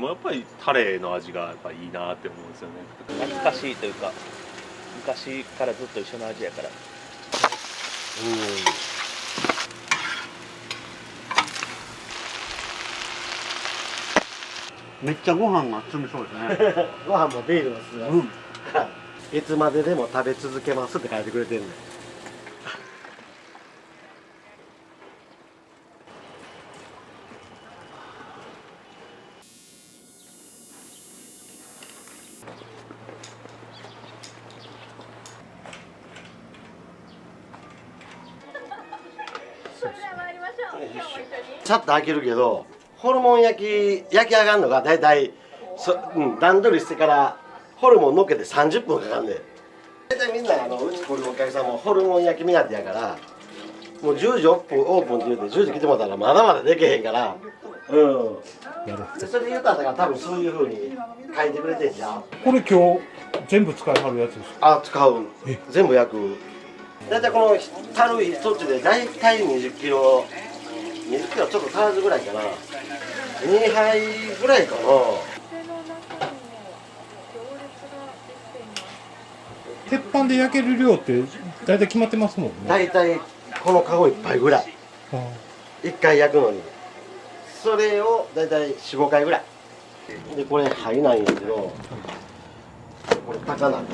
もやっぱりタレの味がやっぱいいなって思うんですよね。懐かしいというか昔からずっと一緒の味やから。めっちゃご飯が進みそうですね。ご飯もビールも進む、いつまででも食べ続けますって書いてくれてるんで。ちゃっと開けるけど、ホルモン焼き上がるのがだいたい段取りしてからホルモンのっけて30分かかんねん。大体みんなうち来るお客さんもホルモン焼き目当てやから、もう10時オープンって言うて10時来てもらったらまだまだできへんから、でそれで言うたら多分そういうふうに書いてくれてんじゃん。これ今日全部使いはるやつですか？あ、使う。全部焼く。大体この樽一つで大体20キロちょっと足らずぐらいかな。2杯ぐらいかな。鉄板で焼ける量って大体決まってますもんね。大体このカゴ1杯ぐらい。1回焼くのに。それを大体4、5回ぐらい。で、これ灰なんやけど、これ高な感じ。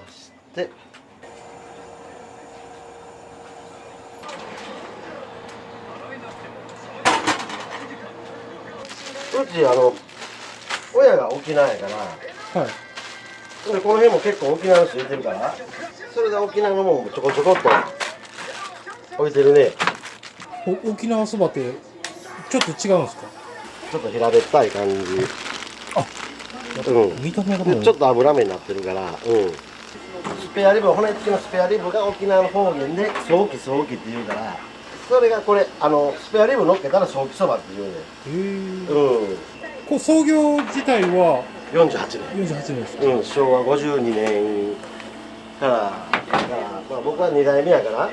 出して。うち親が沖縄やから、はい、でこの辺も結構沖縄の人いてるから、それで沖縄のもんもちょこちょこっと置いてるね。沖縄そばってちょっと違うんですか？ちょっと平べったい感じ。あ、見た目がもうちょっと脂目になってるから、スペアリブ、骨付きのスペアリブが沖縄の方言でソーキって言うから、それがこれスペアリブ乗っけたらソーキそばって言うね。こう創業自体は48年。48年ですか？昭和52年から、まあ、僕は2代目やから、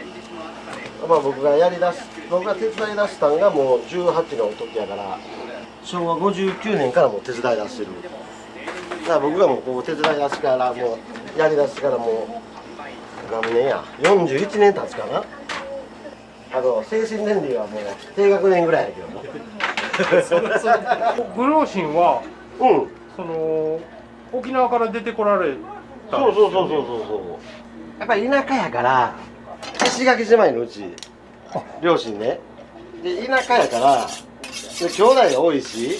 まあ、僕が手伝い出したんがもう18の時やから、昭和59年からもう手伝い出してる。だから僕がもうこう手伝い出しからもうやり出してからもう何年や41年経つかな。精神年齢はもう低学年ぐらいやけども。ご両親は、その沖縄から出てこられた。そう。やっぱり田舎やから、石垣島にのうち両親ね。で田舎やからで兄弟が多いし、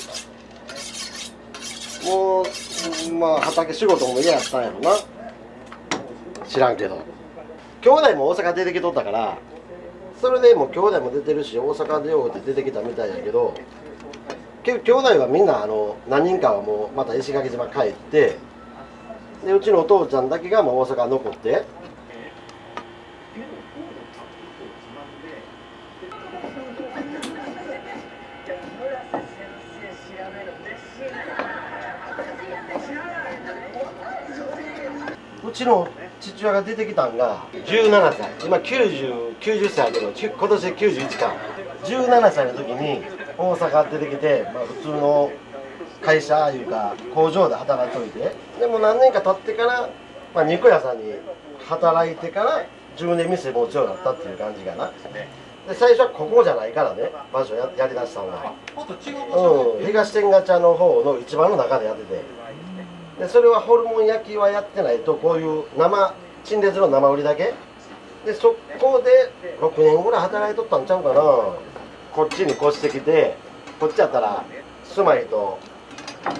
もうまあ畑仕事も嫌やったんやろな。知らんけど兄弟も大阪出てきとったから、それでもう兄弟も出てるし大阪出ようって出てきたみたいやけど、結局兄弟はみんな何人かはもうまた石垣島帰って、でうちのお父ちゃんだけがもう大阪残って。うちの父親が出てきたんが17歳、今90歳やけど、今年で91か。17歳の時に大阪出てきて、まあ、普通の会社いうか工場で働いといて、でも何年か経ってから、まあ、肉屋さんに働いてから10年店持つようになったっていう感じかな。で最初はここじゃないからね、場所やりだしたのは、東天下茶の方の一番の中でやってて、でそれはホルモン焼きはやってないと、こういう陳列の生売りだけで、そこで6年ぐらい働いとったんちゃうかな。こっちに越してきて、こっちやったら住まいと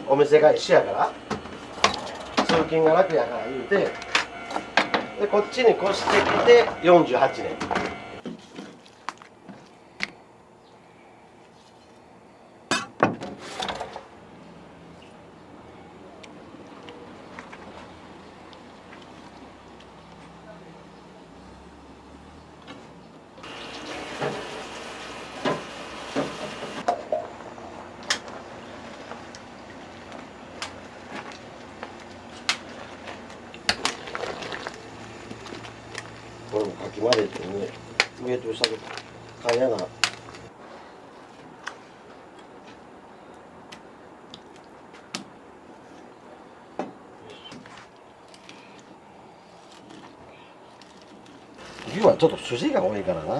お店が一緒やから通勤が楽やから言うて、でこっちに越してきて48年。これもかき混ぜてね。どうしたのかやな。牛はちょっと筋が多いからな。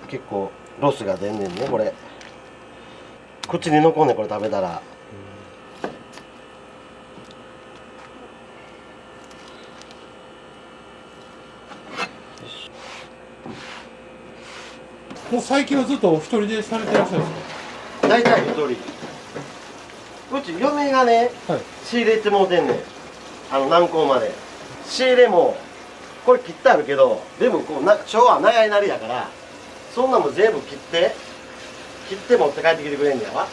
結構ロスが出んねんねこれ。口に残んねんこれ食べたら。もう最近はずっとお一人でされてらっしゃるんですか？大体一人。うち嫁がね、はい。仕入れてもうてんねん。南港まで。仕入れもこれ切ってあるけど、でもこう昭和長いなりやから、そんなもん全部切って持って帰ってきてくれんねやわ。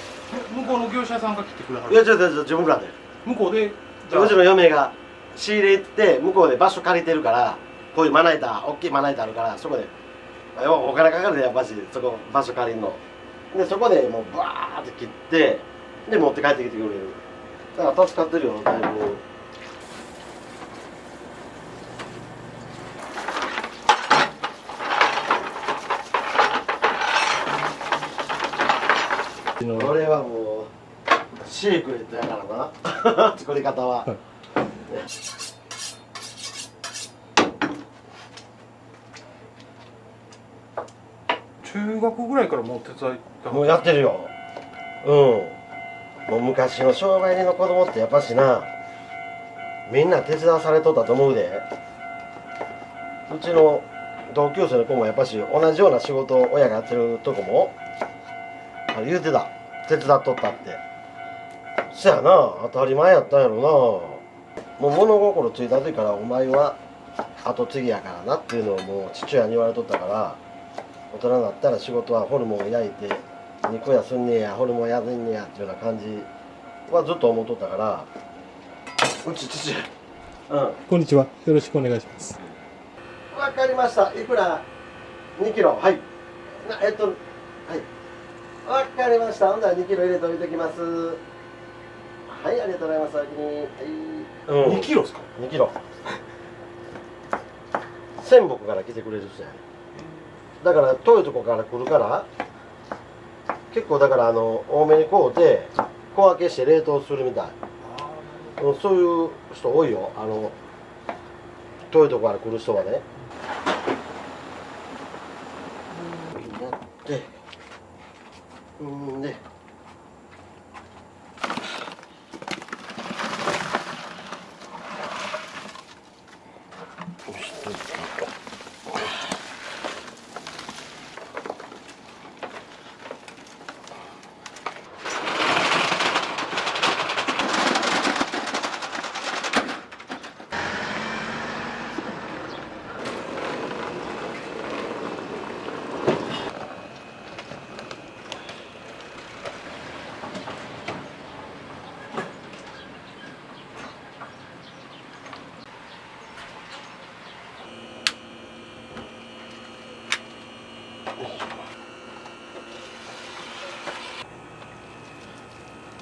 向こうの業者さんが来てくれはる。いやちょ自分らで。向こうでうちの嫁が仕入れて向こうで場所借りてるから、こういうまな板、大きいまな板あるから、そこでお金かかるでやっぱし、そこ場所借りるので、そこでもうバーって切ってで持って帰ってきてくれる。だから助かってるよだいぶ。これはもうシークレットやからな作り方は、中学ぐらいからもう手伝いたもうやってるよ。もう昔の商売人の子供ってやっぱしな、みんな手伝わされとったと思うで。うちの同級生の子もやっぱし同じような仕事を親がやってるとこも言うてた。手伝っとったって。そやな、当たり前やったんやろな。もう物心ついた時からお前は後継ぎやからなっていうのをもう父親に言われとったから、大人になったら仕事はホルモンを焼いて肉屋すんねや、ホルモンやんねやっていうような感じはずっと思っとったから、うち父親。こんにちは。よろしくお願いします。わかりました。いくら2キロ。はい。はい。わかりました。ほんなら2キロ入れておいておきます。はい、ありがとうございます。はい。2キロですか2キロ。仙北から来てくれる人やね。だから遠いとこから来るから結構だから多めに買うて小分けして冷凍するみたい。そういう人多いよ。遠いとこから来る人はね。やってで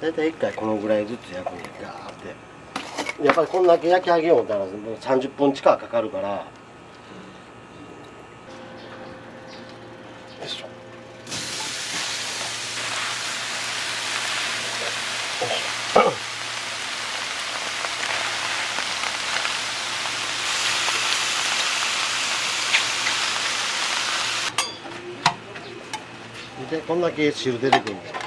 大体1回このぐらいずつ焼くんや。ガーってやっぱりこんだけ焼き上げようったらもう30分近くかかるから。よいしょ。でこんだけ汁出てくるんですよ。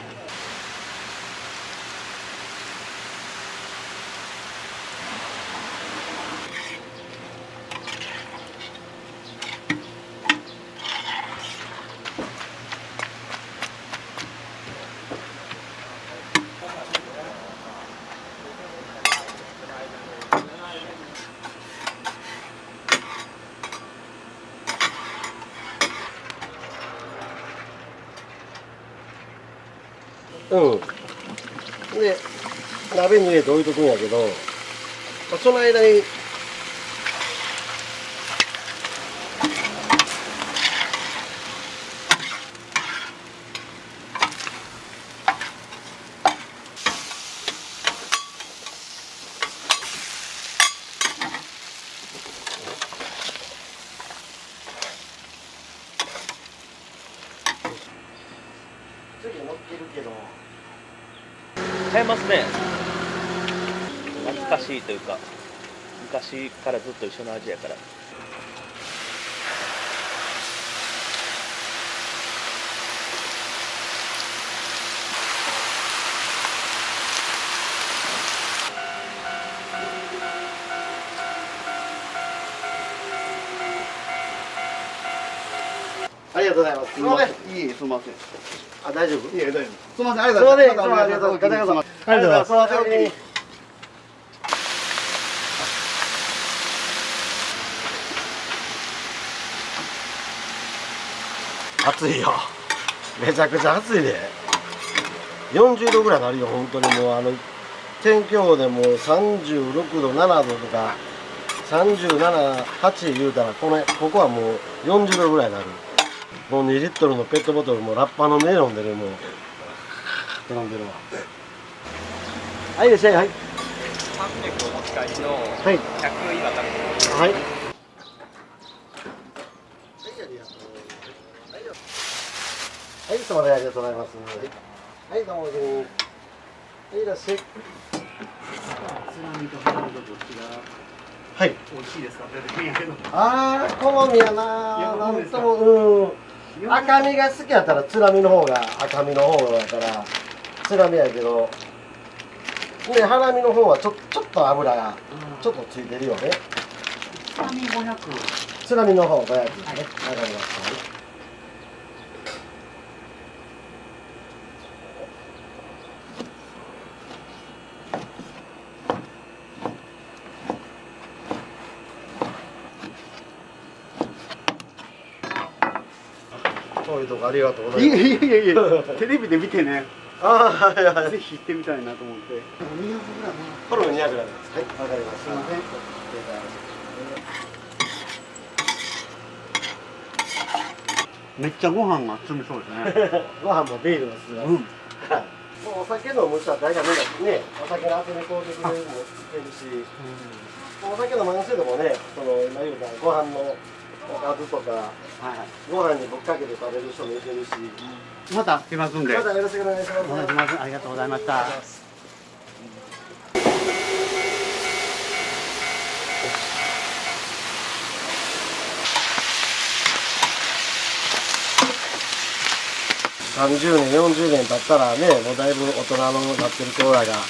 で鍋に入れて置いとくんやけど、その間に次乗っけるけど買えますね。懐かしいというか昔からずっと一緒の味やから。ありがとうございます。すみません。いいえ、すみません。あ、大丈夫？いえ、大丈夫。すみません、ありすがとうございみません。ます。ありがとうございます。ありがとうございます。ありがとうございます。すみません。暑いよ。めちゃくちゃ暑いで。40度ぐらいなるよ、本当にもう天気予報でもう36度、7度とか37、8言うたらここはもう40度ぐらいになる。もう2リットルのペットボトルもラッパの目飲んでるもう。飲んでるわ。はい、いらっしゃい。はい。300お持ち帰りのはい。 100今からはい。はい、すみません、ありがとうございます。はい、どうも。はい、いらっしゃい。はい。美味しいですかって言うんやけど。ああ、好みやな。いやなん好みですかとも、赤身が好きやったら、つらみの方が赤身の方やから。つらみやけど。で、ハラミの方はちょっと油がちょっとついてるよね。つらみ500。つらみの方500ですね。わかりました。そういうとこありがとうございます。いやいや、テレビで見てね、ああ、はいはい。ぜひ行ってみたいなと思って。これも200グラムです。はい、わかりました。すいませんめっちゃご飯が進みそうですね。ご飯もビールも進みます。うん。はい。もうお酒飲む人は大体みんなね、お酒の後にこうてくれるのも知ってるし、お酒飲まん人でもね、今言うたご飯のおかずとか、はい。ご飯にぶっかけて食べる人もいてるし、また来ますんで。またよろしくお願いします。お願いします。ありがとうございました。30年、40年経ったらね、もうだいぶ大人のなってる子らが、だか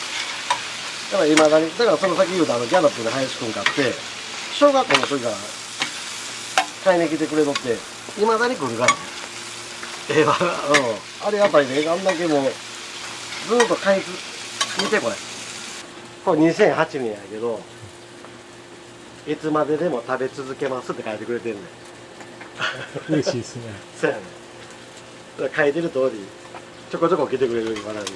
らいまだに、だからその先言うとギャロップで林くん買って、小学校の時から買いに来てくれとって、いまだに来るからね。ありがたいね。あんだけもう、ずーっと買い見てこれ。これ2008年やけど、いつまででも食べ続けますって書いてくれてんねん。嬉しいですね。そうやね。だから書いてる通り、ちょこちょこ来てくれる今なに。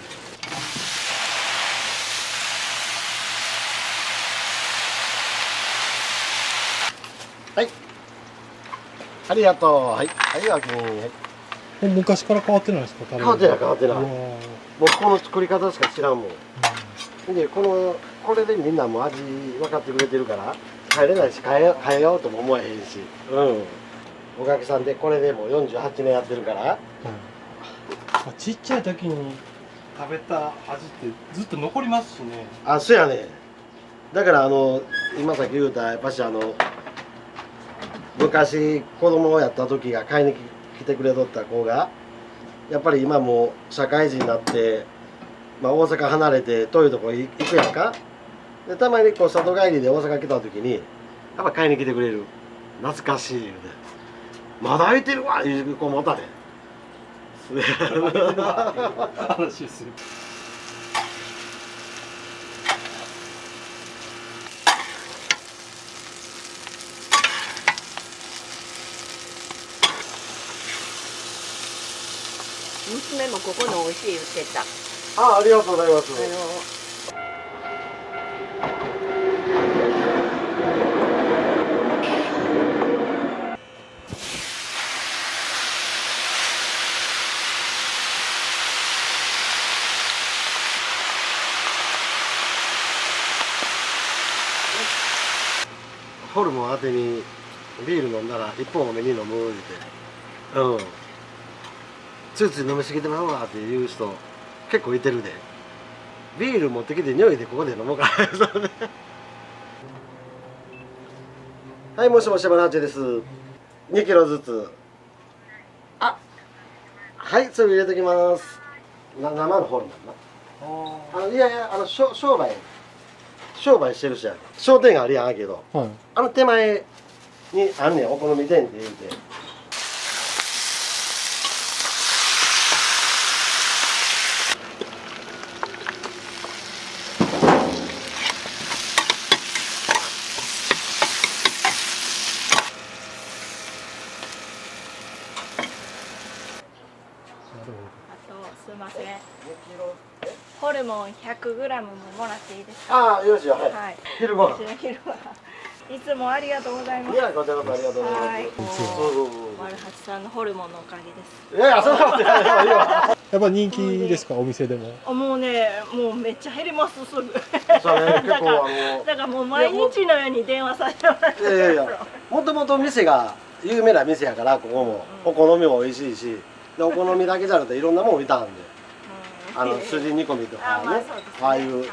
はい。ありがとう。はい。はい、おおきに。はい。昔から変わってないですか？変わってない、変わってない。うわ僕この作り方しか知らんもん。で、これでみんなもう味分かってくれてるから、帰れないし変えようとも思えへんし。うん。おかげさんでこれでもう48年やってるから。ちっちゃい時に食べた味ってずっと残りますしね。あ、そうやね。だから今さっき言うたやっぱし昔子供やった時が買いに来てくれとった子がやっぱり今もう社会人になって、まあ、大阪離れて遠いとこ行くやんか。でたまにこう里帰りで大阪来た時にやっぱ買いに来てくれる。懐かしい言うてまだ空いてるわいう子もおったで。話ですよ。娘もここの美味しい言ってた。ありがとうございます。ホルモン当てにビール飲んだら一本多めに飲む言うて、ついつい飲みすぎてまうわっていう人結構いてるで。ビール持ってきて匂いでここで飲もうかはい、もしもし山田八です。2キロずつ。あ、はい、それ入れときます。生のホルモンな。いやいや、商売してるしや。商店があるやんあけど、はい。あの手前にあんねん、お好み店って言うて。あとすいません。ホルモン 100g ももらっていいですか。ああ、よろしいよ。はい。はい。昼ご飯。昼は。いつもありがとうございます。いや、こちらこそありがとうござはいい。ます。もそうう丸八さんのホルモンのおかげです。いやいや、そんなことないよ。いいわ。やっぱ人気ですか、お店でも。もうね、もうめっちゃ減りますすぐ。そうね、結構だからもう毎日のように電話させてもらってます。いやいやいや、もともと店が有名な店やから、ここもお好みも美味しいし、でお好みだけじゃなくていろんなもん置いたんで、すじ煮込みとかね、ああいう。す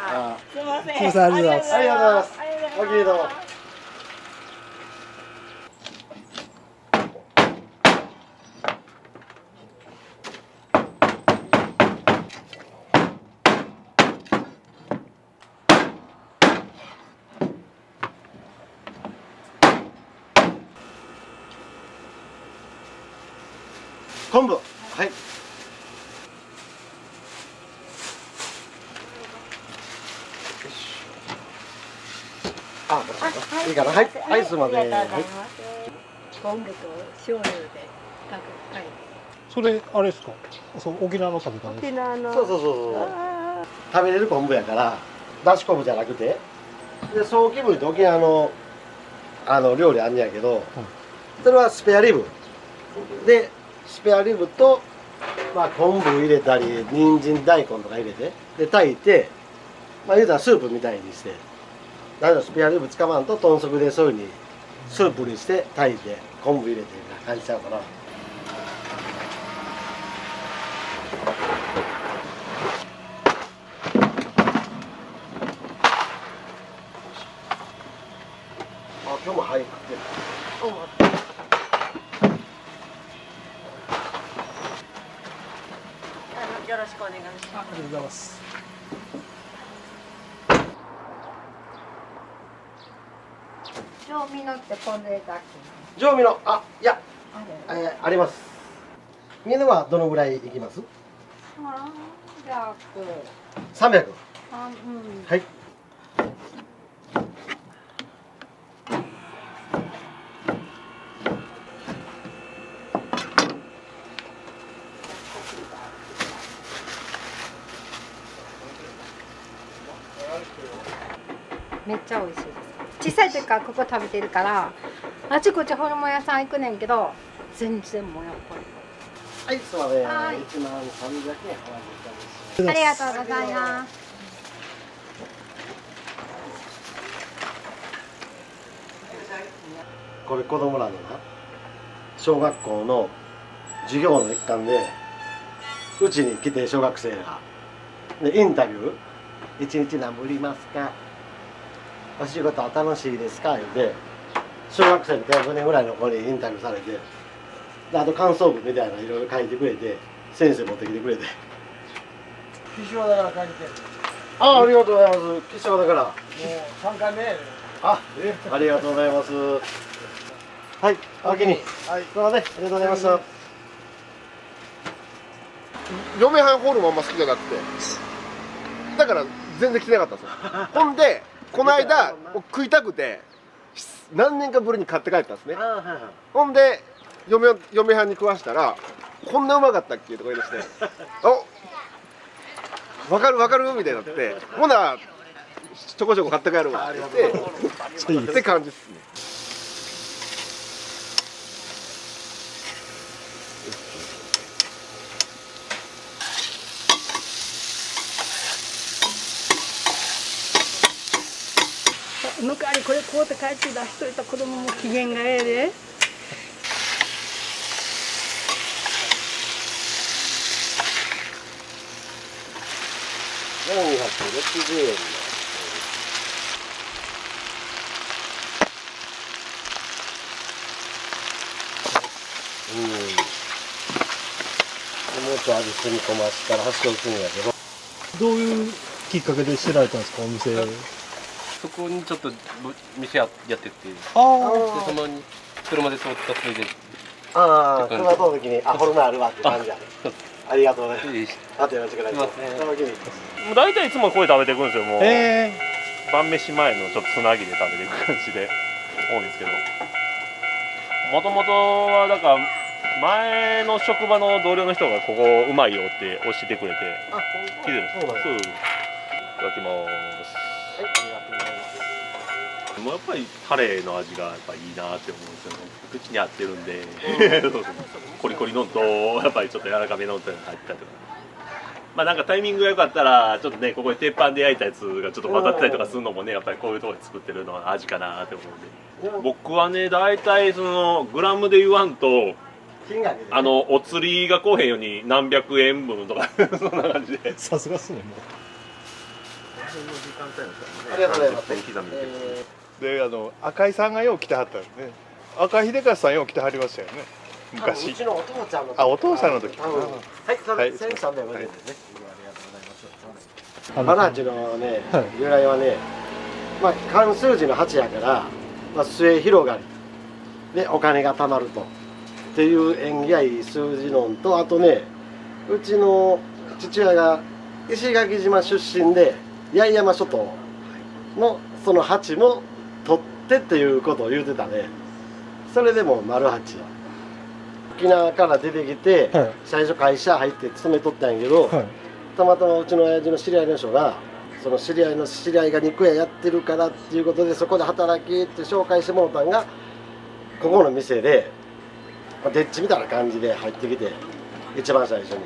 みません。すいません、ありがとうございます。ありがとうございます。おきにどうも。昆布、はい。あ、いいかな、はい、はい、すみません。はい。昆布と塩油で炊く。はい。それ、あれですか。そう、沖縄の食べ方ですか。沖縄の。そうそうそうそう。食べれる昆布やから、だし昆布じゃなくて。で、ソーキブイって沖縄の。料理あんねやけど。それはスペアリブ。で、スペアリブと。まあ、昆布入れたり、人参大根とか入れて、で、炊いて。まあ、言うたらスープみたいにして。だけど、スペアリブ使わんと、豚足でそういうふうに。スープにして炊いて、昆布入れてみたいな感じちゃうかな。あ、今日も入ってる。よろしくお願いします。ありがとうございます。調味のってこれだけ。常味の、いや、あれ。あります。みんなはどのぐらいいきます？300。はい。めっちゃ美味しいです。小さい時からここ食べてるからあちこちホルモン屋さん行くねんけど全然もうやっぱりはい、すみません。はい。1万300円。ありがとうございます。これ子供らのな、小学校の授業の一環でうちに来て小学生がでインタビュー1日何ぶりますか、お仕事は楽しいですか言って小学生の5年ぐらいの子にインタビューされて、であと感想文みたいなのいろいろ書いてくれて先生持ってきてくれて、岸和田から帰ってありがとうございます。岸和田からもう3回目やねありがとうございます。はい、おおきに。はいすみません、ありがとうございました。嫁はんホルモンあんま好きじゃなくて、だから全然来てなかったんですよ。ほんでこの間食いたくて何年かぶりに買って帰ったんですね。ほんで嫁はんに食わしたら「こんなうまかったっけ?」とか言い出して「お分かる分かる」みたいになって「ほなちょこちょこ買って帰るわ」って言ってって感じですね。向かいこれ買うて帰って出しといた子供も機嫌がええで。460円。もうちょっと味染み込ましたら箸を打つんやけど。どういうきっかけで知られたんですか、お店。そこにちょっと店やってて、であその車で通ったついで。ああ、車通るときに、あ、ホルモンあるわって感じやね。ありがとうございます。あとよろしくお願いします。もう大体いつもこれ食べていくんですよ。もうえ晩飯前のちょっとつなぎで食べていく感じで多いんですけど、もともとはだから前の職場の同僚の人がここうまいよって教えてくれて気づいたんです。そういただきます。もうやっぱりタレの味がやっぱいいなって思うんですよね。口に合ってるんでコリコリのとやっぱりちょっと柔らかめのと入ったりとか、まあなんかタイミングが良かったらちょっとねここで鉄板で焼いたやつがちょっと混ざってたりとかするのもね、やっぱりこういうところで作ってるのは味かなって思うんで、僕はね大体そのグラムで言わんとお釣りがこうへんように何百円分とかそんな感じで。さすがっすね。もうありがとうございます。で赤井さんがよう来てはったよね。赤井秀和さんよう来てはりましたよね昔。うちのお父ちゃんの時。あ、お父さんの時。はい、それ1350円ですね。ありがとうございます。マラーチのね、由来はね、まあ漢数字の8やから、まあ末広がりでお金が貯まるとっていう縁起がいい数字のんと、あとね、うちの父親が石垣島出身で八重山諸島のその8も取ってっていうことを言うてたね。それでも丸8。沖縄から出てきて、最初会社入って勤めとったんやけど、たまたまうちの親父の知り合いの人がその知り合いの知り合いが肉屋やってるからっていうことで、そこで働きって紹介してもらったんがここの店で、でっちみたいな感じで入ってきて、一番最初に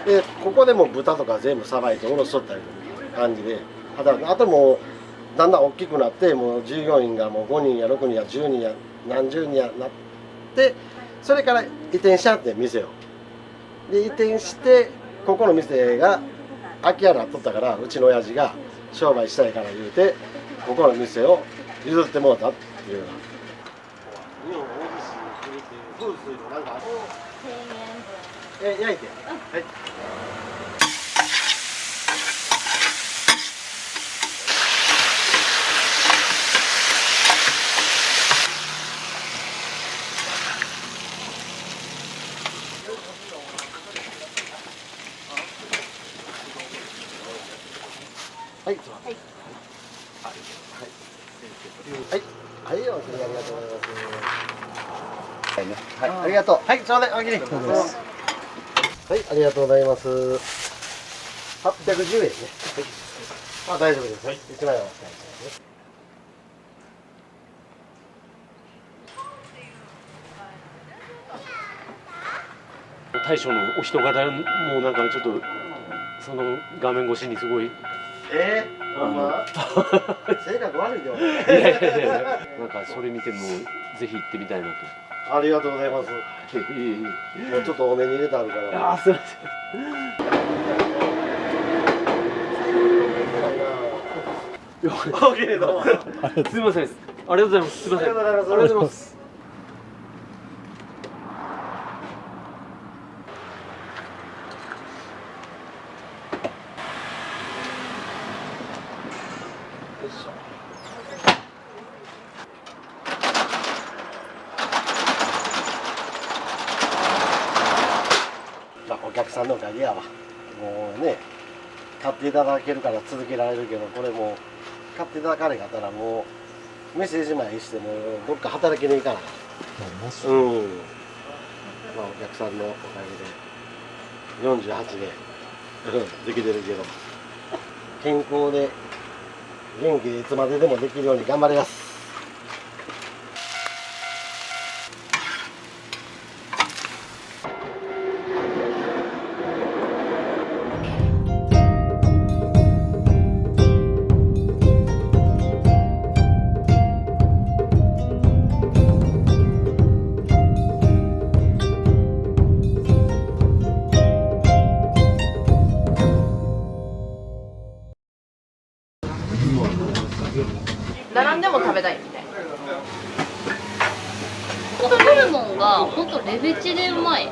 でここでも豚とか全部さばいておろしとったりという感じで働く。あともうだんだん大きくなって、もう従業員がもう5人や6人や10人や何十人やなって、それから移転しちゃって店を。で移転してここの店が空き家になっとったから、うちの親父が商売したいから言うてここの店を譲ってもらったっていうような。焼いて、はい。はい、はい、はい、お釣りありがとうございます。はい、ありがとう。はい、ちょうだい、おおきに。はい、ありがとうございます。810円ね。はい。あ、大丈夫です。はい、1枚は。大将のお人柄もなんかちょっとその画面越しにすごい。ほんま性格悪いよ。いやなんかそれ見てもぜひ行ってみたいなと。ありがとうございます。もうちょっと多めに入れてあるから。あ、すいません。すいません。ありがとうございます。すいません。ありがとうございます。お客さんのおかげやわ。もうね、買っていただけるから続けられるけど、これもう買っていただかれかったらもう店じまいしてもどっか働きに行かない。うん。まあお客さんのおかげで48年できてるけど、健康で元気でいつまででもできるように頑張ります。でも食べたいみたいな。ホルモンが本当レベチでうまい。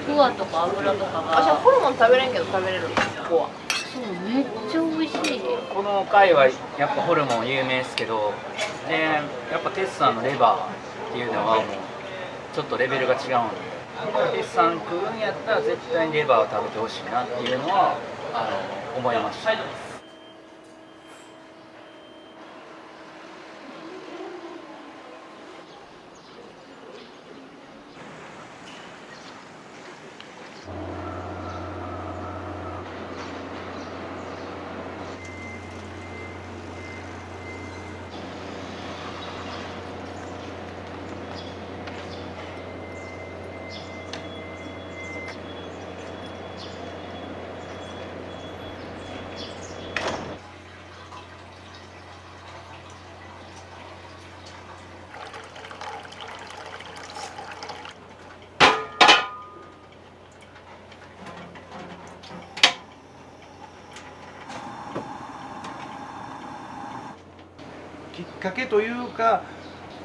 フワとか油とかが。私はホルモン食べれんけど食べれる。ここは。そう、めっちゃ美味しい。この回はやっぱホルモン有名ですけど、でやっぱテスさんのレバーっていうのはもうちょっとレベルが違うんで、テスさん食うんやったら絶対にレバーを食べてほしいなっていうのは思いました。きっかけというか、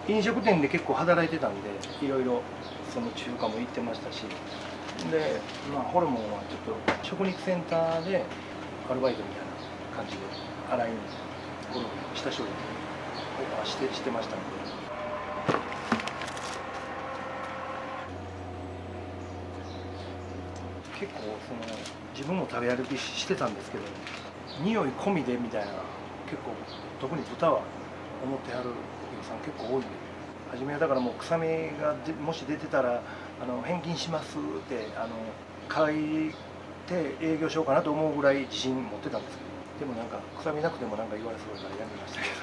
飲食店で結構働いてたんで、いろいろその中華も行ってましたし、で、ホルモンはちょっと食肉センターでアルバイトみたいな感じで洗いにゴロゴロ下処理してましたので。結構自分も食べ歩きしてたんですけど、匂い込みでみたいな、結構特に豚は思ってはるお客さん結構多いんで、初めはだからもう臭みがもし出てたら返金しますって書いて営業しようかなと思うぐらい自信持ってたんですけど、でもなんか臭みなくてもなんか言われそうだからやめましたけど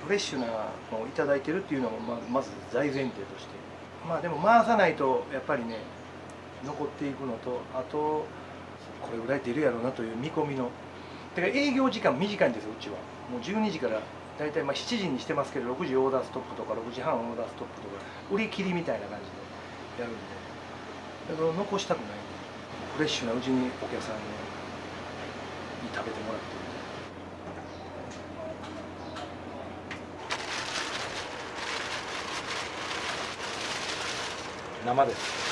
フレッシュなのをいただいてるっていうのもまず大前提として、でも回さないとやっぱりね残っていくのと、あとこれぐらい出るやろうなという見込みの、だから営業時間短いんですよ。うちはもう12時から大体7時にしてますけど、6時オーダーストップとか6時半オーダーストップとか売り切りみたいな感じでやるんで、だから残したくないんで、フレッシュなうちにお客さんに食べてもらってる。生です。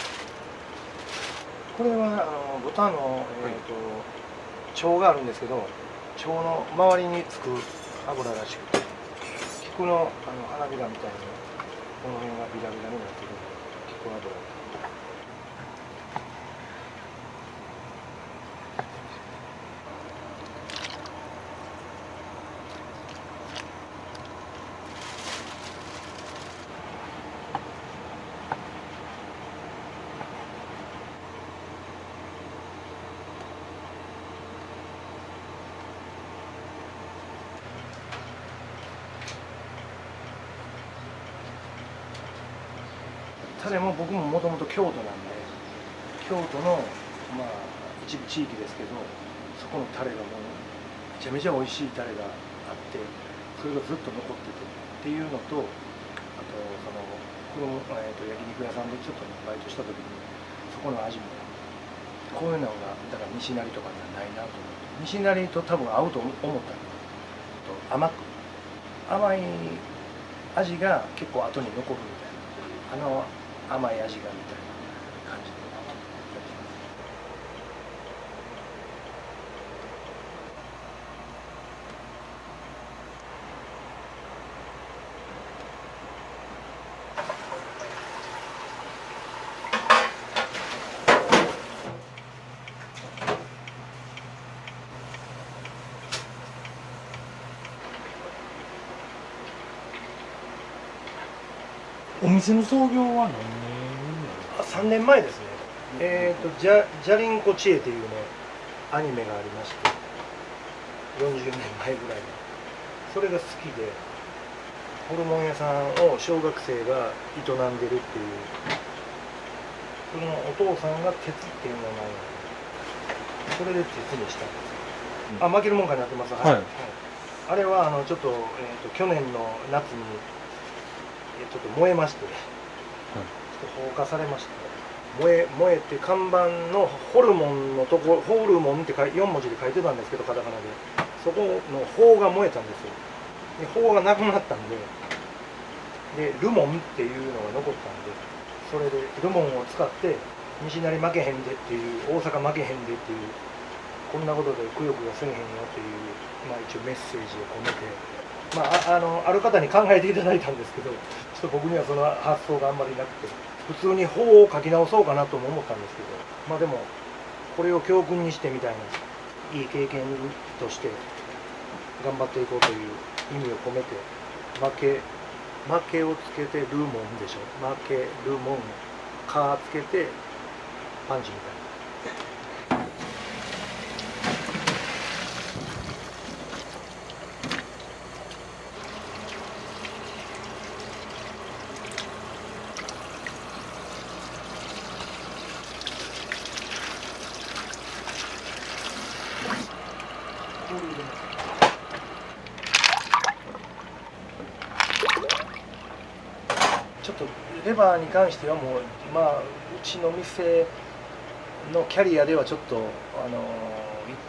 これは豚の、腸があるんですけど、腸の周りにつく油らしくて、菊の花びらみたいにこの辺がビラビラになってる菊油。タレも僕ももともと京都なんで、京都の一部地域ですけど、そこのタレがもうめちゃめちゃ美味しいタレがあって、それがずっと残っててっていうのと、あと焼肉屋さんでちょっとバイトした時にそこの味もこういうのがだから西成とかにはないなと思って、西成と多分合うと思ったんだけど、甘い味が結構後に残るみたいな、甘い味がみたいな感じでやってます。お店の創業は何年？3年前ですね。ジャリンコ知恵というねアニメがありまして、40年前ぐらいにそれが好きで、ホルモン屋さんを小学生が営んでるっていう、そのお父さんが鉄っていう名前なんで、それで鉄にしたんですよ。負けるもんかになってます。はい。あれはちょっと、去年の夏にちょっと燃えまして、放火されました。燃えて看板のホルモンのとこ、ホルモンって4文字で書いてたんですけど、カタカナでそこの方が燃えたんですよ。で法がなくなったんで、ルモンっていうのが残ったんで、それでルモンを使って西成負けへんでっていう、大阪負けへんでっていう、こんなことでくよくよせえへんよっていう、一応メッセージを込めて、ある方に考えていただいたんですけど、ちょっと僕にはその発想があんまりなくて、普通に法を書き直そうかなとも思ったんですけど、でもこれを教訓にしてみたいな、いい経験として頑張っていこうという意味を込めて、負けをつけてルーモンでしょ、負けルモンカーつけてパンチみたいな。ちょっとレバーに関してはもううちの店のキャリアではちょっと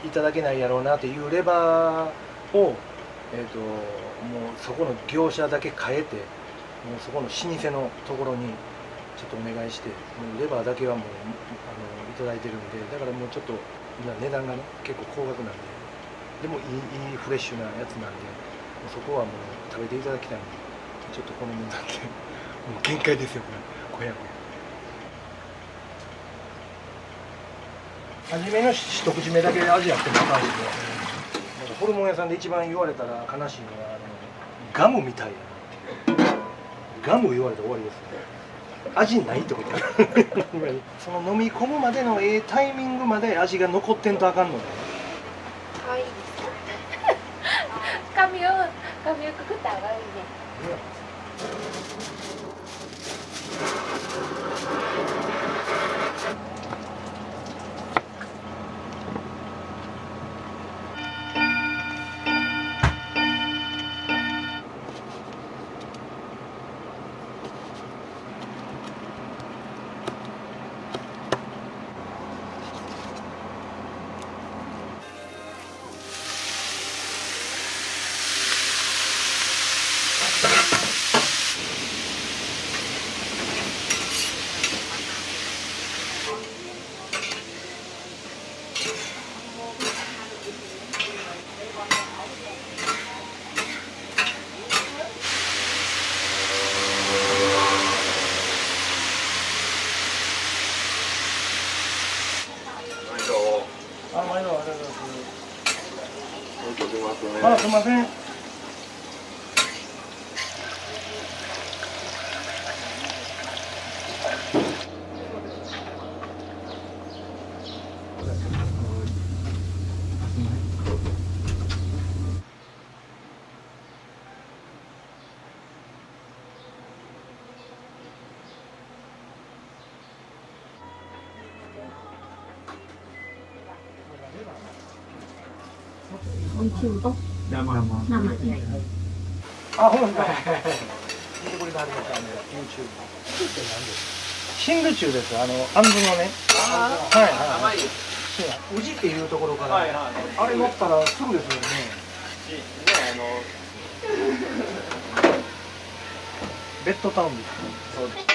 いただけないやろうなっていうレバーをもうそこの業者だけ変えて、もうそこの老舗のところにちょっとお願いして、もうレバーだけはもういただいてるんで、だからもうちょっと今値段がね結構高額なんで、でもいいフレッシュなやつなんで、そこはもう食べていただきたいんで、ちょっとこの値段でもう限界ですよ、これ500円。初めの一口目だけ味あってもあかんしね、ホルモン屋さんで一番言われたら悲しいのはガムみたいな、ガム言われたら終わりですね、味ないってことその飲み込むまでのタイミングまで味が残ってんとあかんのね。可愛いですよね。髪をくくった方がいいね。すいません。美味しいのと生。あ、ほんまですか。見てくれてはりましたね、YouTube。真ル中です。あんずのね。はい。宇治っていうところから、あれ乗ったらすぐですよね。ベッドタウンです。そうです。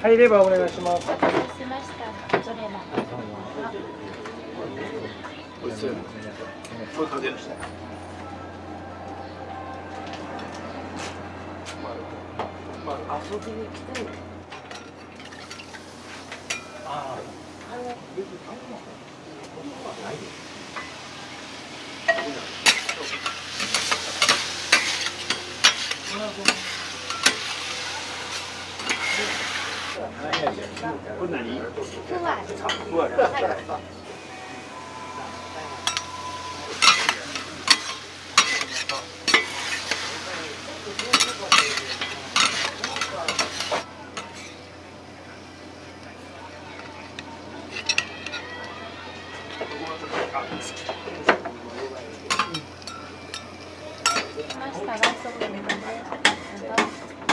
はい、レバーお願いします。しました。それは。美味しそうですね。そういう感じでした。遊びに来てる。ああ。これ何？ふわり。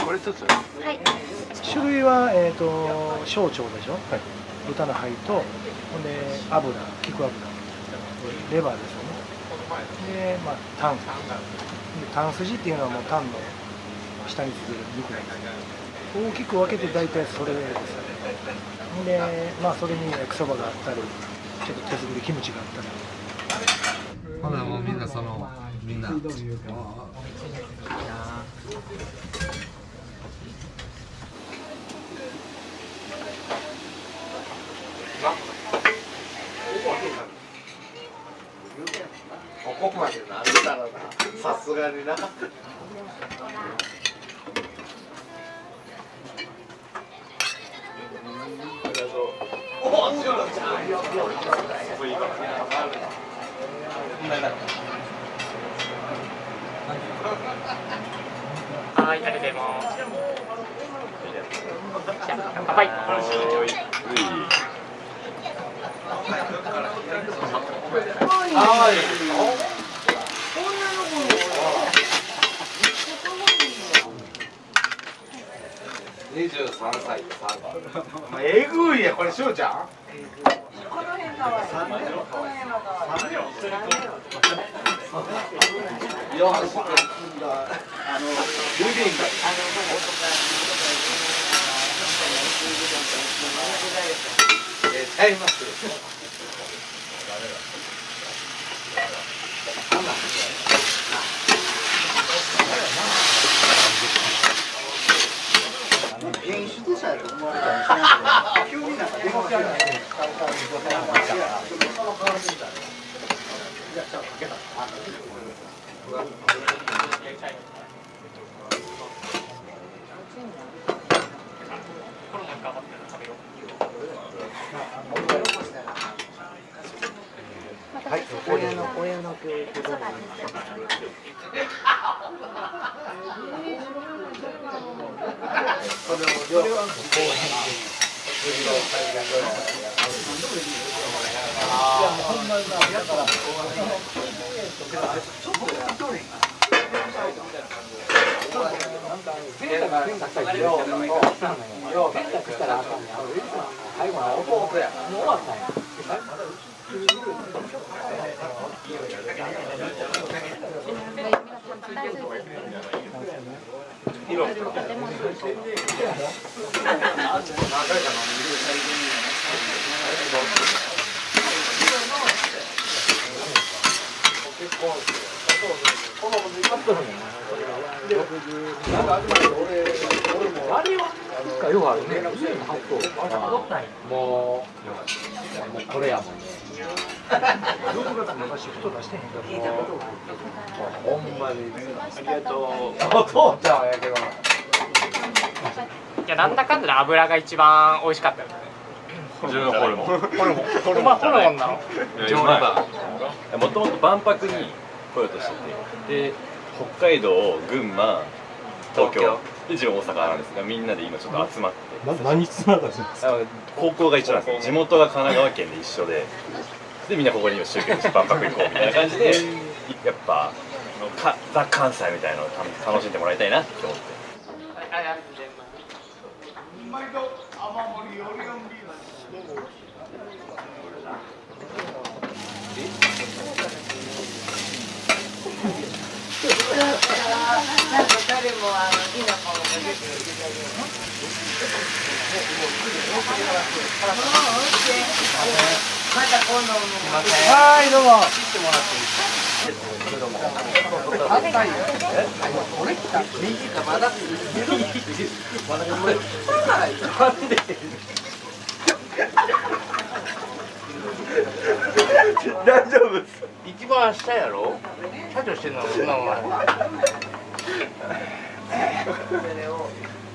これ一つ。はい。種類は小腸でしょ、はい、豚の肺と、ほんで油、菊油、レバーですよね。で、まあ、タン。タン筋っていうのはもうタンの下についてる肉なんですけど、大きく分けて大体それですよね。で、まあそれに焼きそばがあったり、ちょっと手作りキムチがあったり。ほなもうみんなみんな。ここまでなったらな、さすがにな。はい、ありがとうございます。じゃあ、乾杯。23歳と3番。えぐいや、これしょうちゃん。この辺がわかる。演出者やと思われたら急になんか電話がはい、親の教育で。よくあるね。もうこれやもんね。6月のシフト出してへんから。ほんまに。ありがとう。お父ちゃんやけど。いや、なんだかんだで油が一番美味しかったよね。自分はホルモン。ホルモンなの。上レバー。もともと万博に来ようとしてて、で北海道、群馬、東京で自分大阪なんですが、みんなで今ちょっと集まって。何つながるんですか？高校が一緒なんですよ。地元が神奈川県で一緒で、でみんなここに今集結して万博行こうみたいな感じで、やっぱザ関西みたいなのを楽しんでもらいたいなって思って。なんか誰も好きなものが出てきてまた今度も。はい、どうも。俺来た。右かまだ。まだ。大丈夫です。一番下やろ社長してんのそんなお前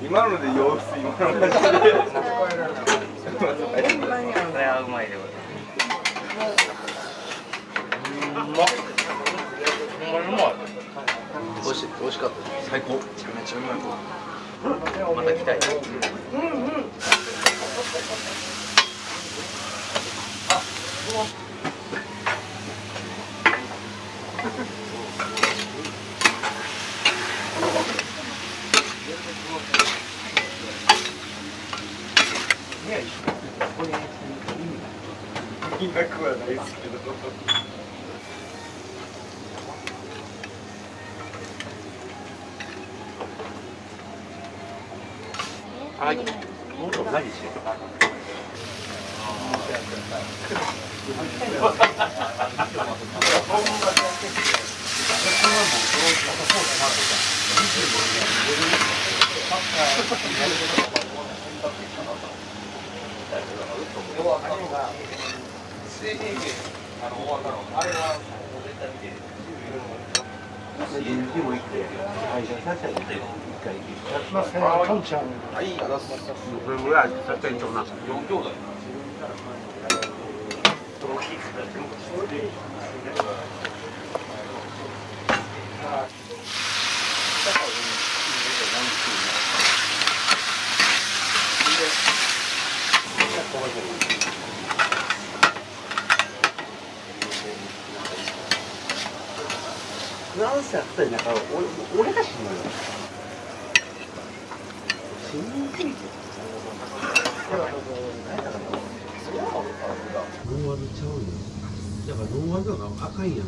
今ので様子今の話で。これはうまいでございます。うまっ。ほんまにうまい。美味しかったです。最高。めちゃめちゃうまい。また来たい。いなくはないですけど。はい。もっと何してるそれぐらいさせんとな。フランスやったりなんか俺が死ぬよ。死ににくいけど。ノンアルちゃうよ。だからノンアルだから赤いやん。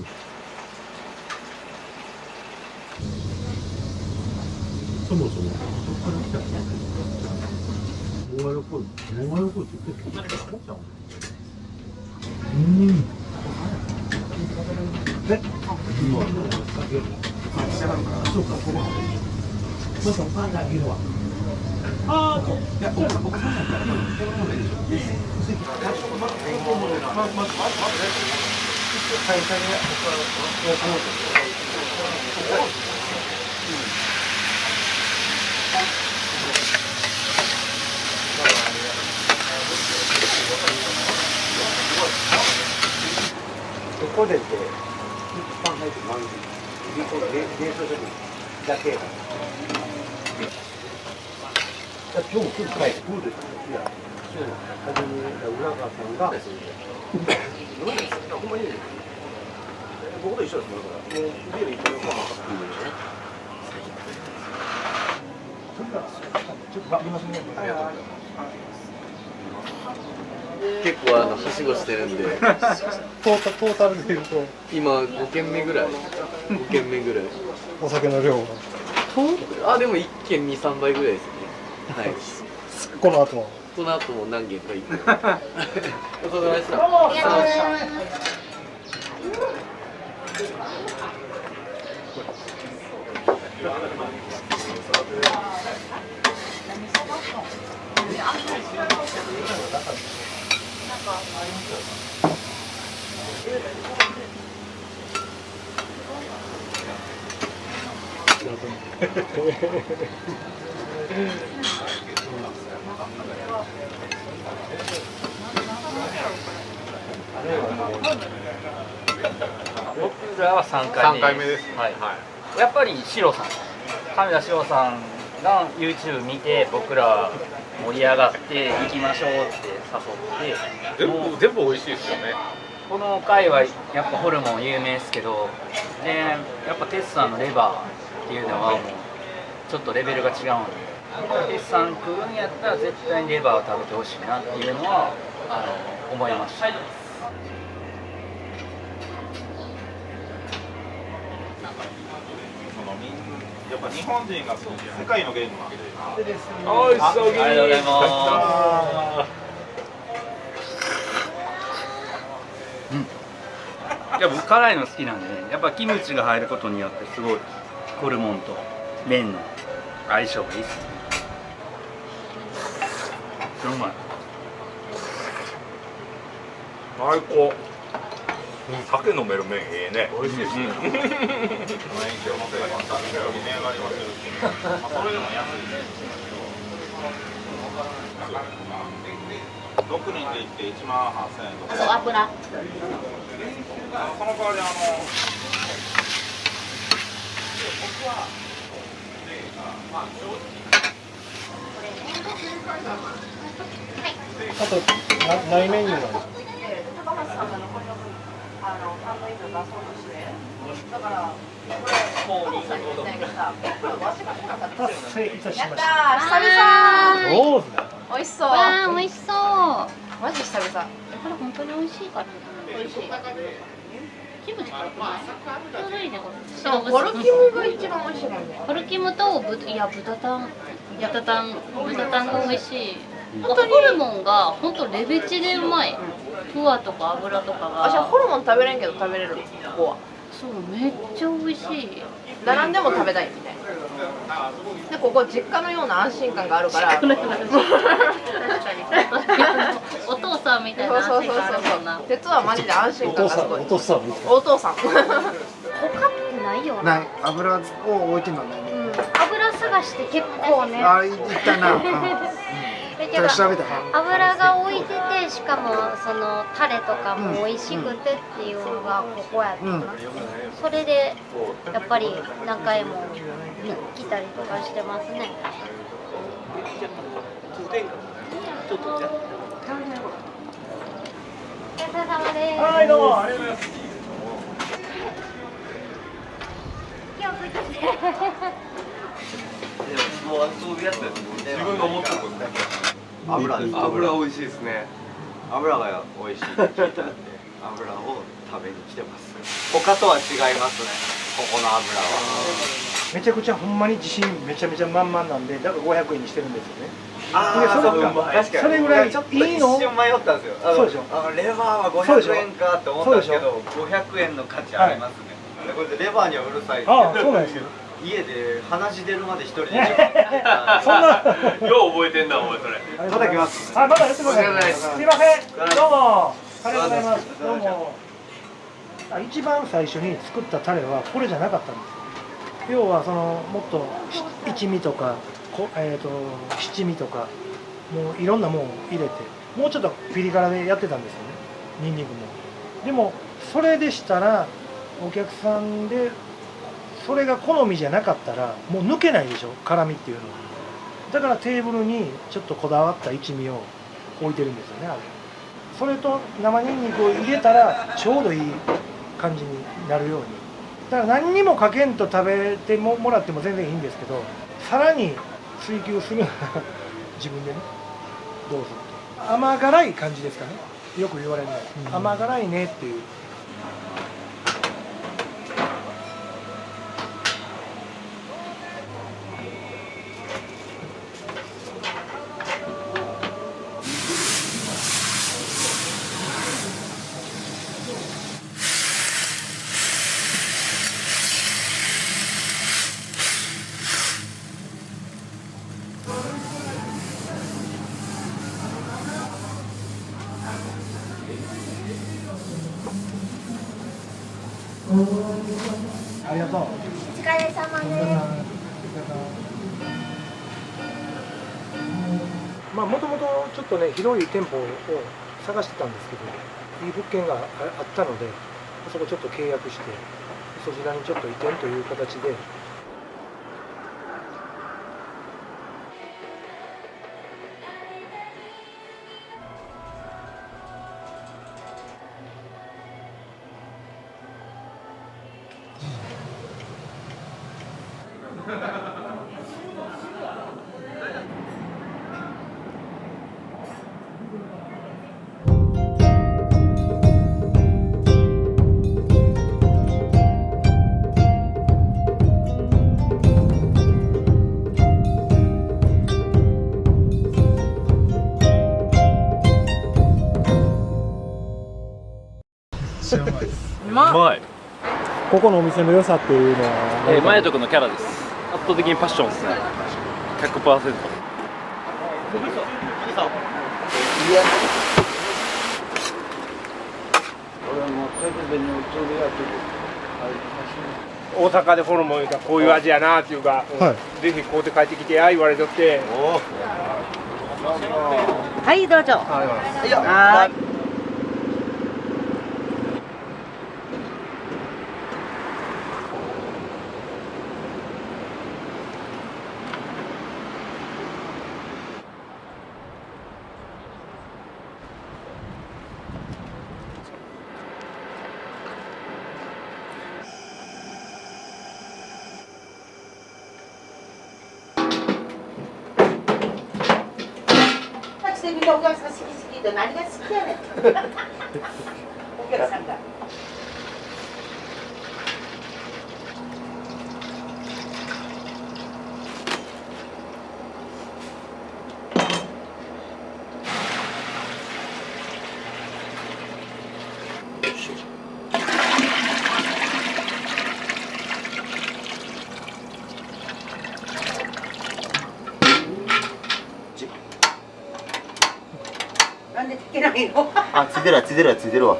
そもそもそこから来たから。ノンアルコールって言ってる。え？今の酒。そうか、ここ。まさパンだけどは。ああ、いや、僕パンだから。ここでって一般入って満電装設だけ。今日も来るかい。来るです。いや、そうなの。初め浦川さんが。ほんまに。僕と一緒ですもんだから。もうビール一杯の方が分かっていいでしょ。それからちょっと今すぐね。ありがとうございます。結構はしごしてるんでトータルで言うと今5軒目ぐらいお酒の量はでも1軒 2,3 倍ぐらいですね。はいこの後も何軒か行くお疲れ様でした。僕らは3回目です。はい。やっぱりシロさん、亀田シロさんが YouTube 見て僕ら盛り上がって行きましょうって誘って、全部美味しいですよね。この回はやっぱホルモン有名ですけど、でやっぱテスさんのレバーっていうのはもうちょっとレベルが違うんで、テスさん食うんやったら絶対にレバーを食べてほしいなっていうのは思いました。やっぱ日本人が世界の言語なんで。ありがとうございます。いや僕辛いの好きなんでね、やっぱキムチが入ることによってすごいホルモンと麺の相性がいいですね。うまい。最高。酒飲める麺ええね。美味しいです。6人で行って1万8000円とか。そう、油。その代わりあと何メニューなんですか？高橋さんが残りの分サンドイッチを出そうとして、だからこれさっき言ったんやけどさ、これわしがしなかった。達成いたしました。やったー、久々。どうですね。美味しそう。わあ、美味しそう。マジ久々。これ本当に美味しいから。美味しい。キムチ辛くない？ちょうどいいねこれ。そう、ホルキムが一番美味しいもんね。ホルキムと豚タンが美味しい。ホルモンが本当レベチでうまい。ふわとか油とかが。私はホルモン食べれんけど食べれる。ここは。そう、めっちゃ美味しい。並んでも食べたいみたいな。で、ここ実家のような安心感があるから。確かに。お父さんみたいな安心感あるもんな。鉄はマジで安心感がすごい。お父さんみたいな。お父さん。他ってないよな。ない。油を置いてるのはないね。油探して結構ね。あ、いったな。だけど調べた。油が置いてて、しかもそのタレとかも美味しくてっていうのがここやったな。それでやっぱり何回も来たりとかしてますね。お疲れ様です。はい、どうもありがとうございます。気をつけて。もうそういうやつ自分が思ったことだけ。油美味しいですね。油が美味しいって聞いたんで、油を食べに来てます。他とは違いますね。ここの油は。めちゃくちゃほんまに自信めちゃめちゃ満々なんで、だから500円にしてるんですよね。ああ、そう確かに。それぐらいいいの？ちょっと一瞬迷ったんですよ。そうでしょ。レバーは500円かって思ったんですけど、500円の価値ありますね。これでレバーにはうるさい。ああ、そうなんですよ。家で鼻血出るまで一人で。そんな。よう覚えてんだお前それ。また来ます。あ、まだやってください。すみません。どうも。ありがとうございます。どうも。一番最初に作ったタレはこれじゃなかったんですよ。要はそのもっと一味とか七味とかもういろんなものを入れて、もうちょっとピリ辛でやってたんですよね。ニンニクも。でもそれでしたらお客さんでそれが好みじゃなかったらもう抜けないでしょ、辛みっていうのは。だからテーブルにちょっとこだわった一味を置いてるんですよね、あれ。それと生ニンニクを入れたらちょうどいい感じになるように。だから何にもかけんと食べてもらっても全然いいんですけど、さらに追求するなら自分でね、どうぞと。甘辛い感じですかね、よく言われるのは、甘辛いねっていう。ありがとう。お疲れ様です。まあもともとちょっとね広い店舗を探してたんですけど、いい物件があったので、そこちょっと契約してそちらにちょっと移転という形で。うまい。ここのお店の良さっていうのは、前徳のキャラです。圧倒的にパッションですね。100%。俺もテレビに映るやつあり大阪でホルモン言うたらこういう味やなっていうか、ぜひこうて帰ってきてや言われとって。はいどうぞ。はい。みんなお客さん好き好きって何が好きやねん。お客さんが。なんでつけないの？あ、ついてるわ、ついてるわ、ついてるわ。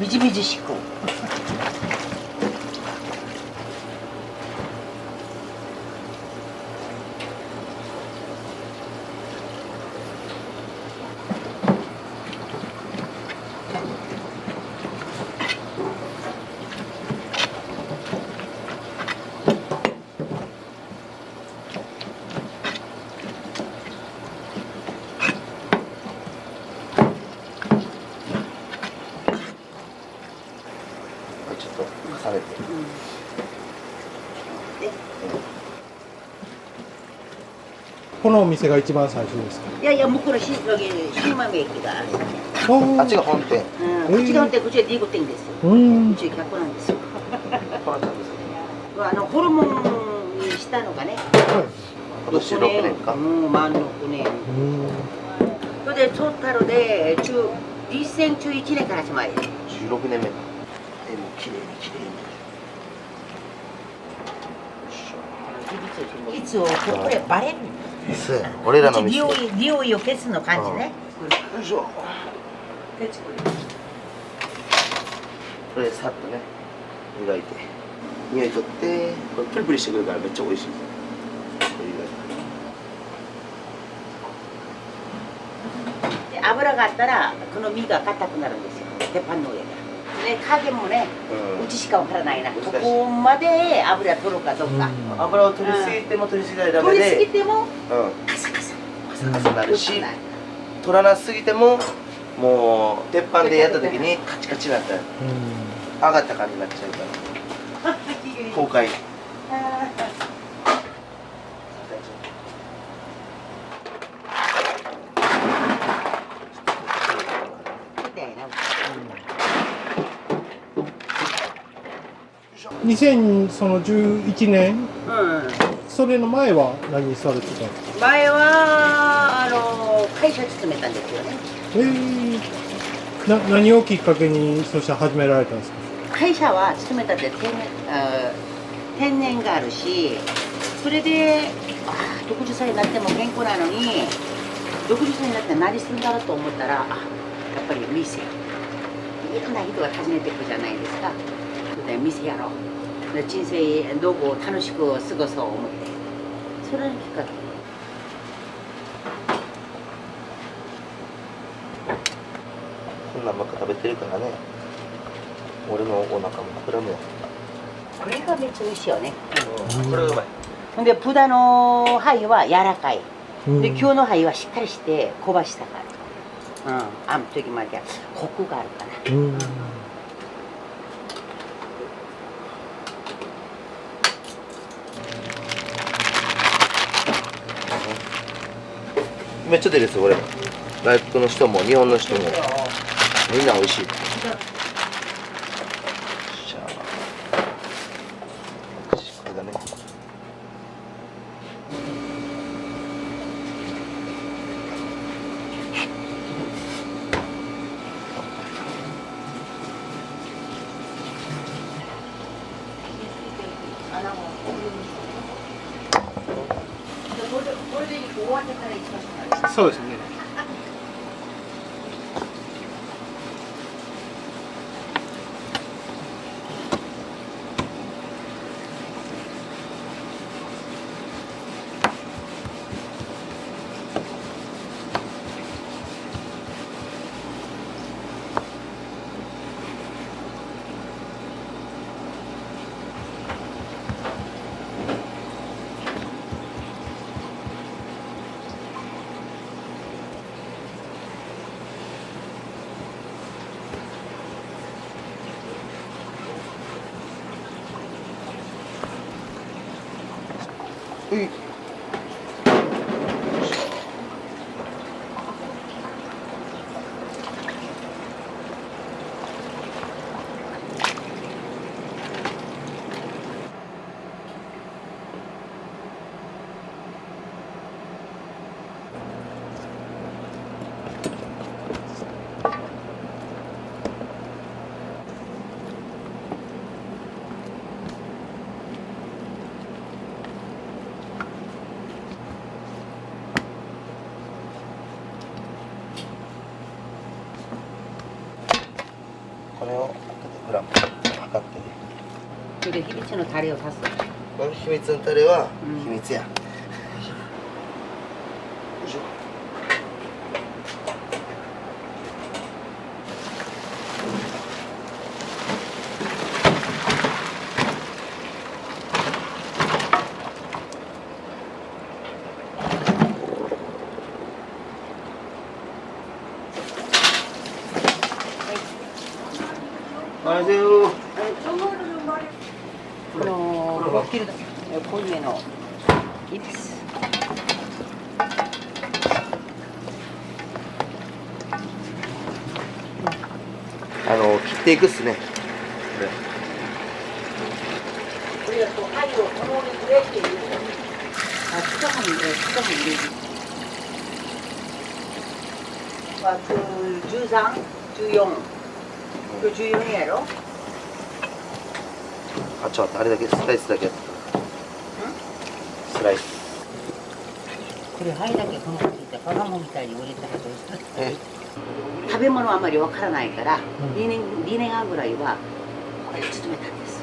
みじみじしく。ちょっと重ねて。このお店が一番最初ですか。いやいや向こうの新豆駅がある。あっちが本店。こっちが本店、こっちがリーグ店ですよ。うち客なんですよ。ホルモンにしたのがね。今年6年か。満6年。それでトータルで2011年から始まり。16年目か。もう綺麗に綺麗に。いつをこれバレる。そうや、俺らの店。匂いを消すの感じね。よいしょ。これさっとね磨いて匂い取ってこれプリプリしてくるからめっちゃ美味しい。で油があったらこの身が硬くなるんですよ。鉄板の上が。ね、加減もね、うちしかわからないな。ここまで油取るかどうか。油を取りすぎても取りすぎないダメで。取りすぎてもカサカサなるし、取らなすぎてももう鉄板でやった時にカチカチになったら上がった感じになっちゃうから崩壊。2011年、それの前は何されてたんですか。前は会社勤めたんですよね。何をきっかけにそして始められたんですか。会社は勤めたって天然があるし、それで60歳になっても健康なのに60歳になって何するんだろうと思ったらやっぱり店いろんな人が訪ねてくるじゃないですか。で店やろう、人生どこを楽しく過ごそう思って、それがきっかけ。こんなんばっか食べてるからね、俺のお腹も膨らむよ。これがめっちゃ美味しいよね。これがうまい。ほんで豚の肺は柔らかい、うんで今日の肺はしっかりして香ばしさがある、あん時までコクがあるかな。めっちゃ出るですよこれ。外国の人も日本の人もみんな美味しい。これだね。そうですね。これをグラム測ってね。それで秘密のタレを足す。この秘密のタレは秘密や。この6キロ濃いめのイプス。切っていくっすね。これだと愛を共にくれっていう。一箱に入れる。13、14。これ14やろ。あ、ちょっとあれだけスライスだけ。スライス。これ灰だけこの子ってパガモみたいに売れたらどうしたら食べ物あまりわからないから、2年半ぐらいはこれ勤めたんです。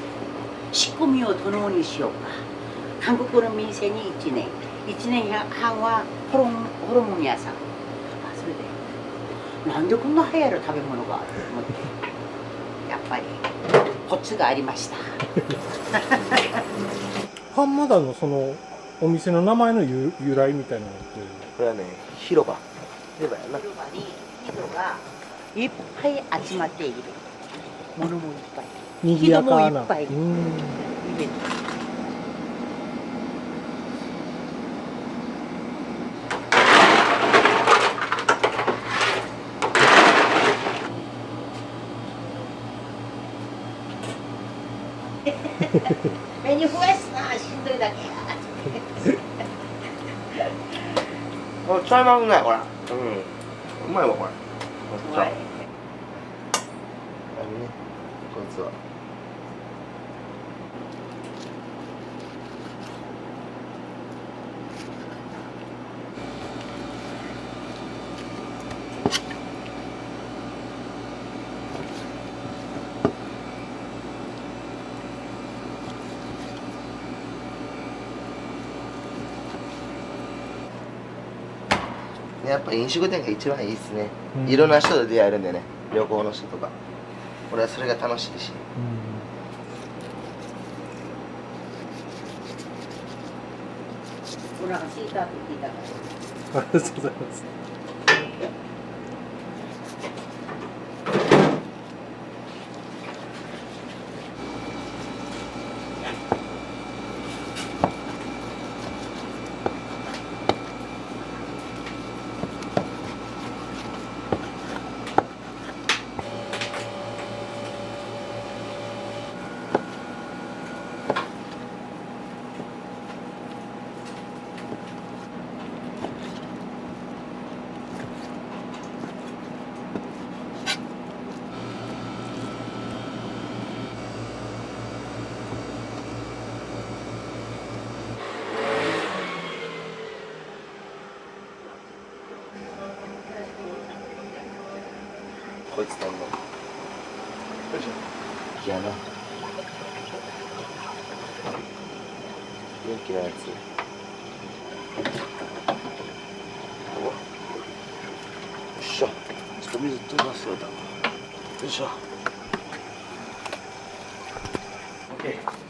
仕込みをどのようにしようか。韓国の店に1年半はホルモン屋さん。それでなんでこんな流行る食べ物があると思って、やっぱりコツがありました。ハンマダのそのお店の名前の由来みたいなのって、これはね、広場。広場やな。広場に人がいっぱい集まっている。物もいっぱい。賑やかな。人もいっぱい。イベント。メニュー増やすな、しんどいだけや。ちゃいますね、これ。うまいわ、これ。うまい。あれね、こいつは。やっぱ飲食店が一番いいですね、いろんな人と出会えるんでね、旅行の人とか。俺はそれが楽しいし、お腹すいたって聞いたから。ありがとうございます。こいつなんのいやな元気なやつよっしゃちょっと水取りますよよいしょ OK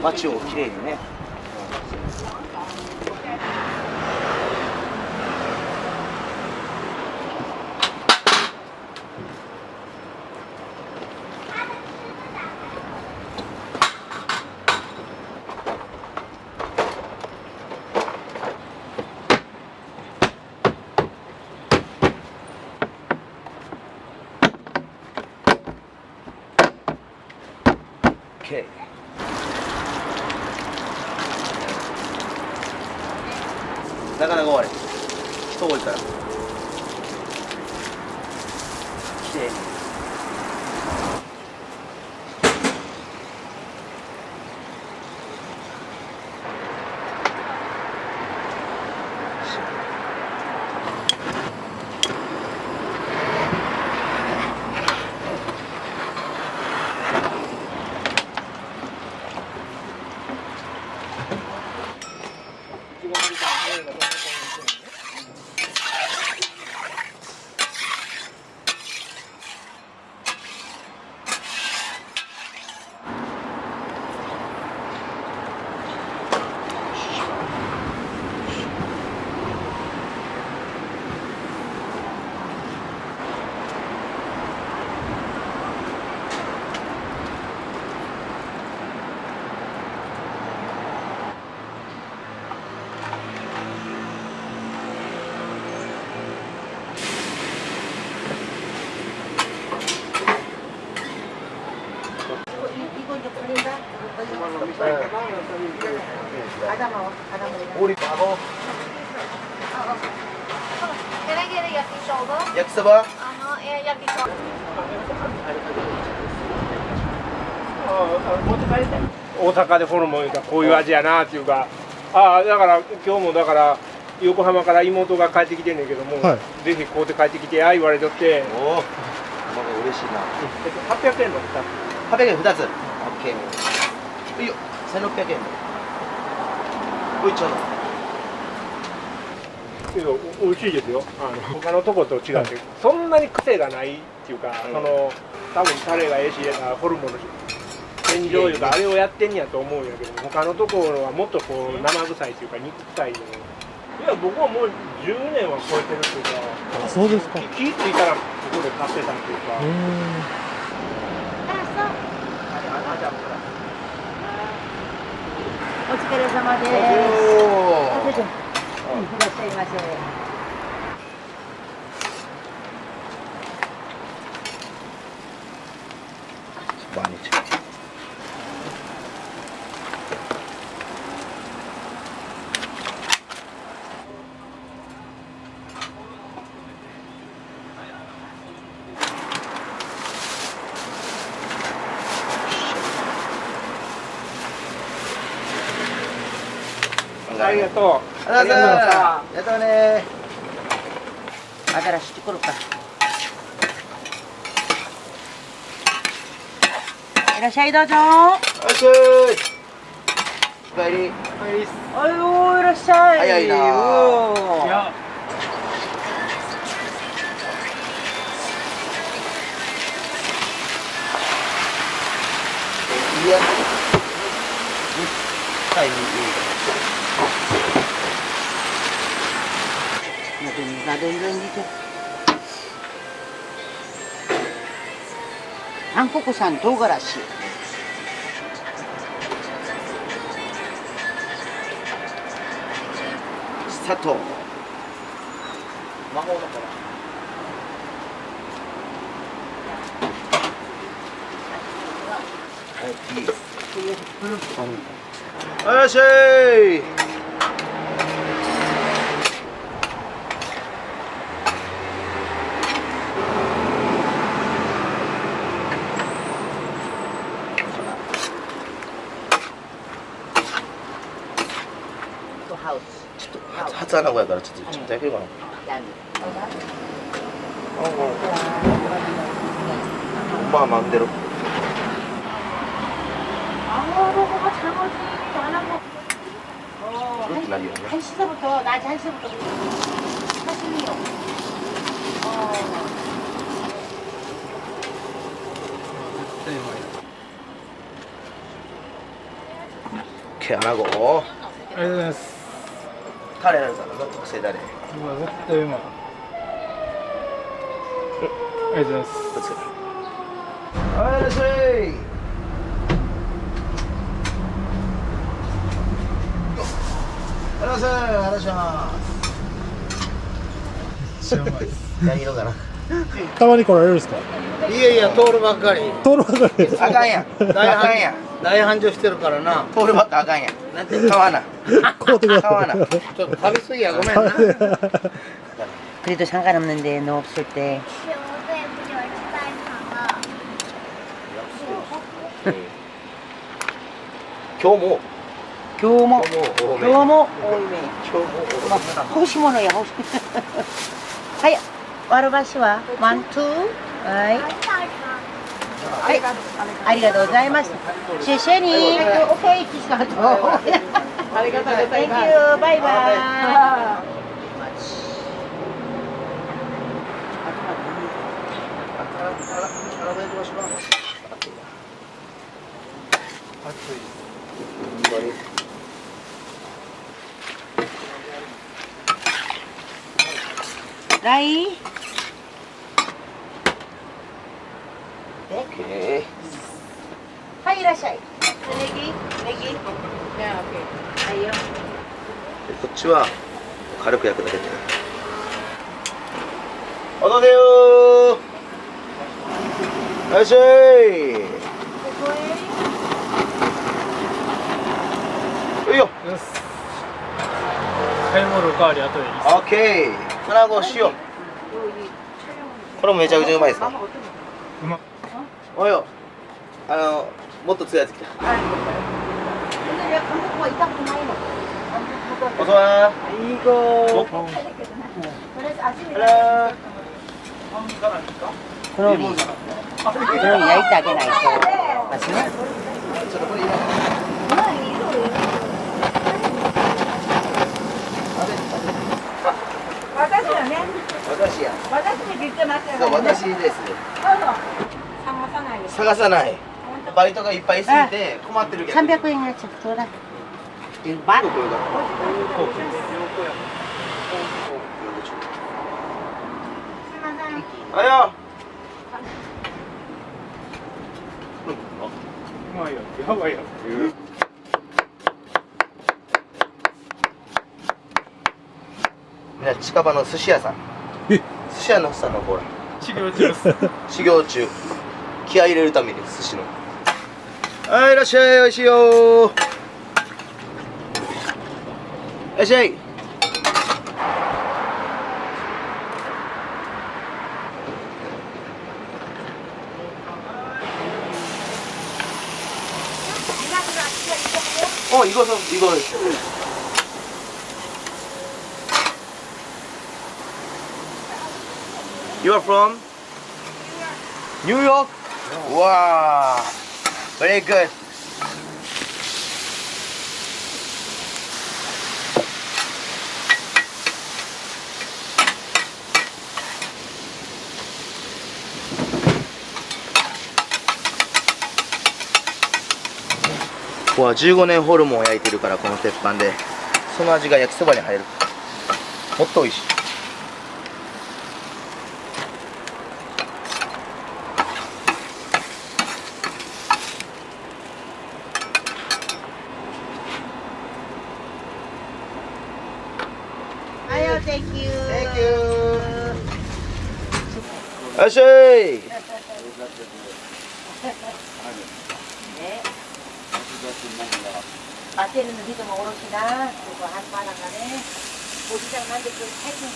街をきれいにね。OK。なかなか終われ。人多いから。きれいに。 우리 바보 Can I get a yakisoba? 야키소바? yakisoba. 大阪でホルモン言うたらこういう味やなっていうか、ああだから今日もだから横浜から妹が帰ってきてんねんけども、はいぜひ買うて帰ってきてあ言われとって、おお、なんか嬉しいな。800円の2つ。 800円2つ。オッケー。いいよ、1600円。こいちょうだ。けど美味しいですよ。他のとこと違って、そんなに癖がないっていうか、その多分タレがええし、ホルモンの天井油があれをやってんやと思うんやけど、他のところはもっとこう生臭いっていうか肉臭いの。いや僕はもう10年は超えてるっていうか。あ、そうですか。気付いたらここで買ってたっていうか。お疲れ様です。いらっしゃいませ。毎日。ありがとう。ありがとうありがとうね。新しいところか。いらっしゃいどうぞ。いらっしゃい。おかえり。おいらっしゃい。早いな。おーいや。はい。全然韓国産唐辛子。砂糖。魔法の粉。いい。いらっしゃい。ちょっと初穴子やからちょっとだけかな。まあまんでる。 한시서부터 낮 1시부터 사시미요. 이렇게 안 하고. ありがとうございます。 타레는 사람 너 특세 타레. うわ絶対うまい。ありがとうございます。 あいらっしゃい。 何色かな。たまに来られるんですか。いやいや、通るばっかり。通るばかりです。あかんやん。大繁盛してるからな。通るばっかあかんやん。なんて買わな。買うてください。買わな。ちょっと食べ過ぎや、ごめんな。 그래도 상관없는데 너 없을 때. 교모. 교모. 교모. 교모. 호시모노야 호시. 하야. 와르바시와 만투. 하이. 하이. 아리가또 고자이마스. 시시니. 오케이. 키스가토. 아리가또 고자이마스. 땡큐. 바이바이. 라이. 오케이. 하이 이라샤이. 내기. 내기. 네, 오케이. 하이요. こっちは軽く焼くだけで。おどうせよ。いらっしゃい。ハイボールおかわり後でいいっす。オッケー。卵塩。これもめちゃくちゃうまいですね。うまっ。およ。もっと強いやつ来た。おそば。いい子。このに焼いてあげないと。私よね。私や。私に言ってますよね。そう、私です。どうぞ。探さないです。探さない。バイトがいっぱいすぎて困ってるけど。300円がちょっとちょうだい。バッ。あよ。うまいよ。やばいよ。みんな近場の寿司屋さん。寿司屋のさんのほら。修行中です。修行中。気合い入れるために寿司の。はい、いらっしゃい、おいしいよ。いらっしゃい。お、行こう、行こう。You are from New York? Wow, very good.ここは15年ホルモンを焼いてるからこの鉄板でその味が焼きそばに入る。もっと美味しい。Thank you. Thank you. いらっしゃい。当てるの人もおろしな。ここ半端なんかね。おじさんなんでこれ最近。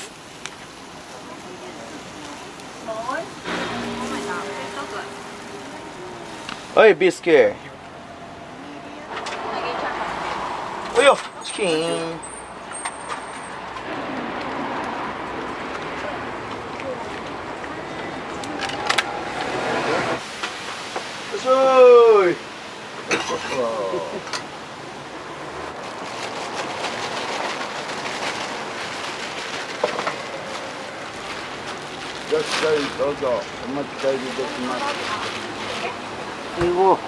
はい、ビスケ。おいよ、チキン。よいしょーい。いらっしゃい、どうぞお待ち帰りできます。英語。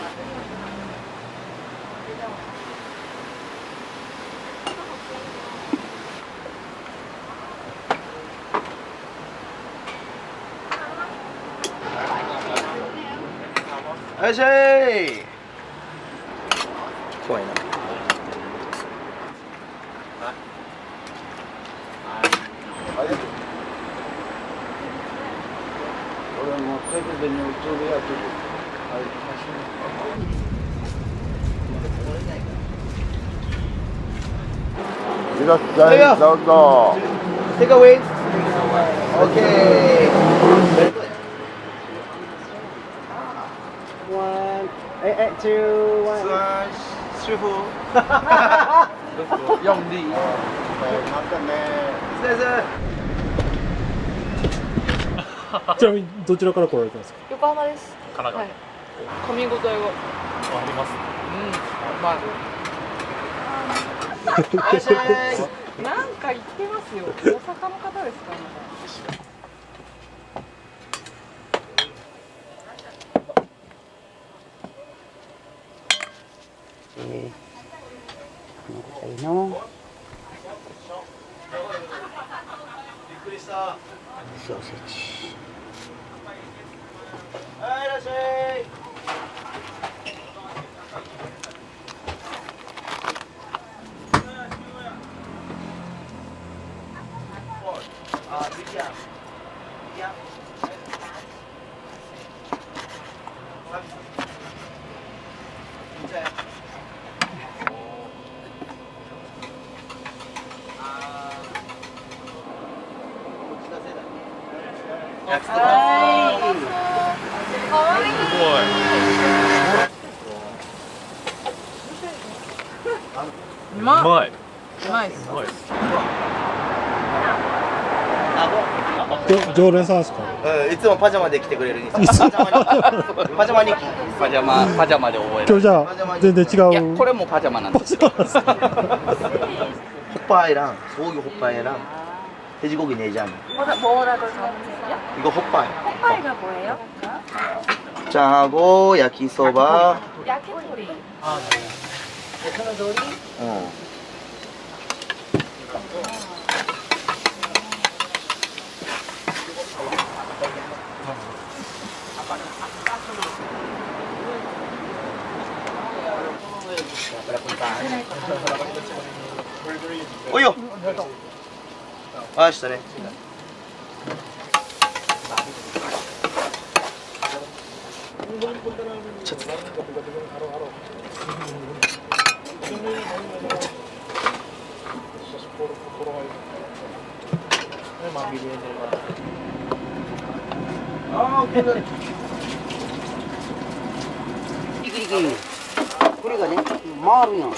いらっしゃい。怖いな。これもテレビに映るやつ。いらっしゃい、どうぞ。Take away. Okay. One, two, one. Three, four. 4D。またね。ちなみにどちらから来られたんですか。横浜です。神奈川。はい。噛み応えが。あります。なんか言ってますよ。大阪の方ですかね。いいの。ソーセージ。はい、いらっしゃい。焼きそば。うまい。うまい。うまいっす。うまいっす。常連さんですか？いつもパジャマで来てくれるんですよ。パジャマにパジャマで覚える。今日じゃあ全然違う。いやこれもパジャマなんですよ。 호빠이랑 소고기 호빠이랑 돼지고기 내장. 뭐라고 적으세요? 이거 호빠이. 호빠이가 뭐예요? 짱하고 야키소바. 야키토리. 아, 네. 야키노도리? 어. 오요. 아, 진짜네. 이게 우리가 네 마음이요.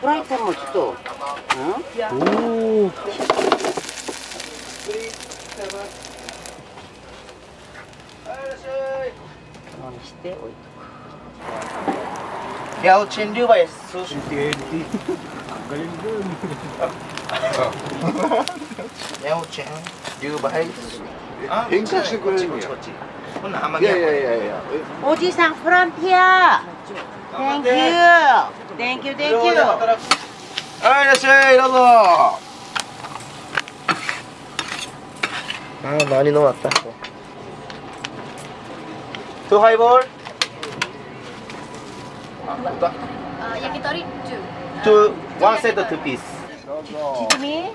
프라이팬 뭐 또, 응? 오. 랴오친 류바의 수시. 랴오친 류바의 수시. 아, 행복시 그래요. 오늘 한 마리. 야야야야. 오지상 프란티아. 땡큐. 땡큐 땡큐. 아, 이라시아이, 이러소. 아, 많이 넣었다. 투 하이볼. 야키토리 2. 투, 원 세트 투 피스. 지금이?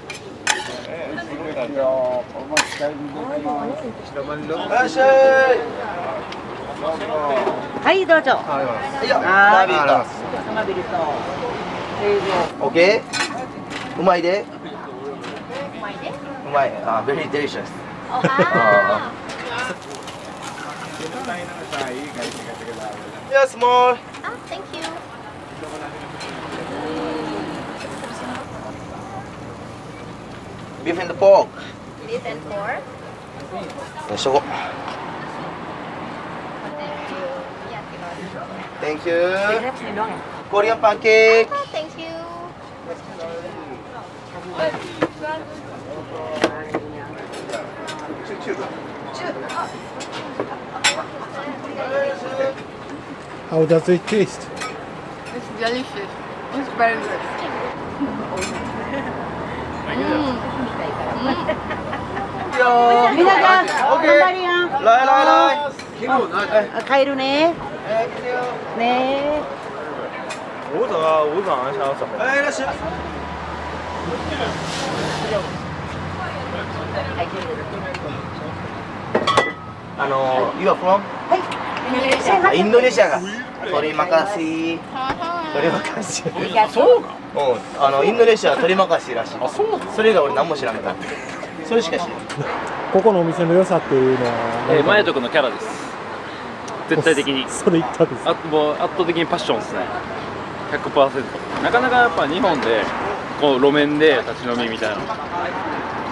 이라시아이. 하이 도죠. 아, 나비다. 오케이. 우마이데. 우마이. 아, very delicious. Yes, more. Thank you. Beef and pork. Beef and pork. So, thank you. Korean pancake. Thank you. How does it taste? It's delicious. It's very good. 미나장 오케이. 한마리야. 라이. 가이루네. 네. 我早上想要什么？哎，那是。You are from? インドネシアが。鳥まかし。鳥まかし。そうか。うん、インドネシアは鳥まかしらしい。あ、そう。それ以外俺何も知らんかった。それしか知らん。ここのお店の良さっていうのはマヤトクのキャラです。絶対的に。それ言ったんです。もう圧倒的にパッションですね。100%。なかなかやっぱ日本でこう路面で立ち飲みみたいな。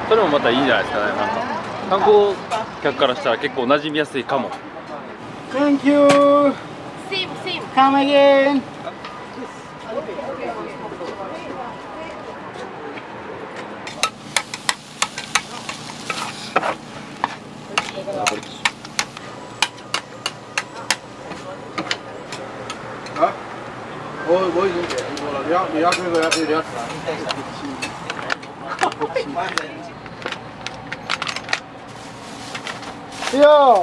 それもまたいいんじゃないですかね。なんか観光客からしたら結構馴染みやすいかも。Thank you. Same, same. Come again. 뭐 있는데? 이거 예약해서 예약. Yeah.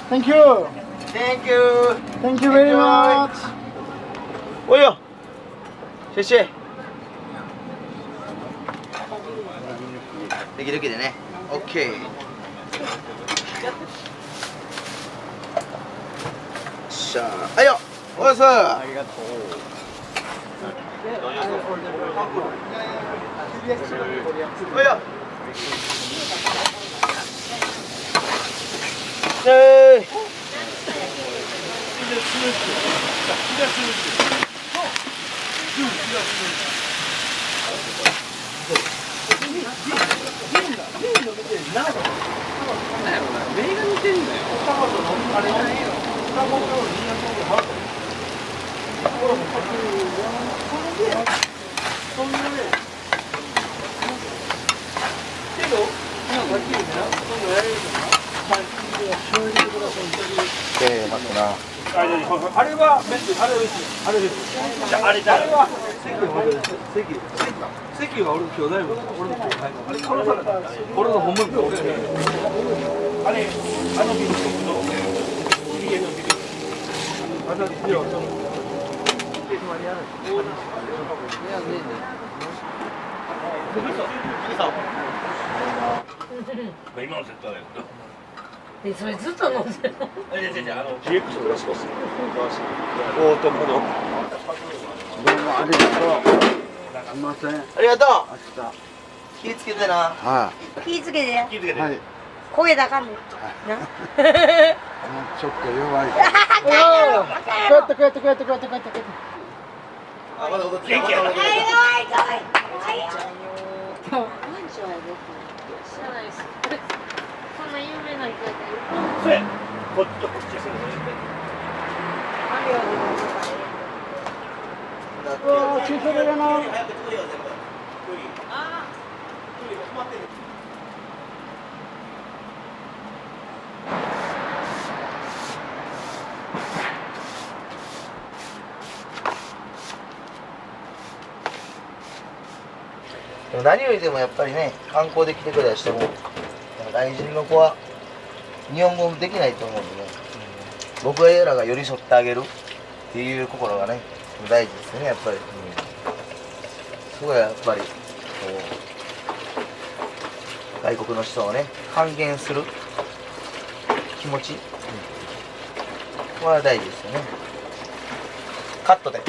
Thank you. Thank you. Thank you very much. 오요. 谢谢。できるけでね。OK。しゃあ、はいよ。おやす。ありがとう。およ。あれはあれです。あれは席は俺の兄弟も俺の後輩もあれ殺された。俺の本物と俺あれビルとビリエのビル。私よその今のセットだよ。それずっと飲んでるの。GX のラスコス。大友の。どうもありがとう。すみません。ありがとう。気ぃつけてな。は気ぃつけて。気ぃつけて。はい。声高め。な。ちょっと弱い。こうやって。あ、まだ踊ってる。かわいい。知らないです。そんな有名な人やったら。それこっちとこっちですね。小さいな。何よりでもやっぱりね、観光で来てくれた人も外人の子は日本語できないと思うんでね、僕らが寄り添ってあげるっていう心がね大事ですよね、やっぱり。すごいやっぱりこう外国の人をね還元する気持ち、これは大事ですよね。カットで。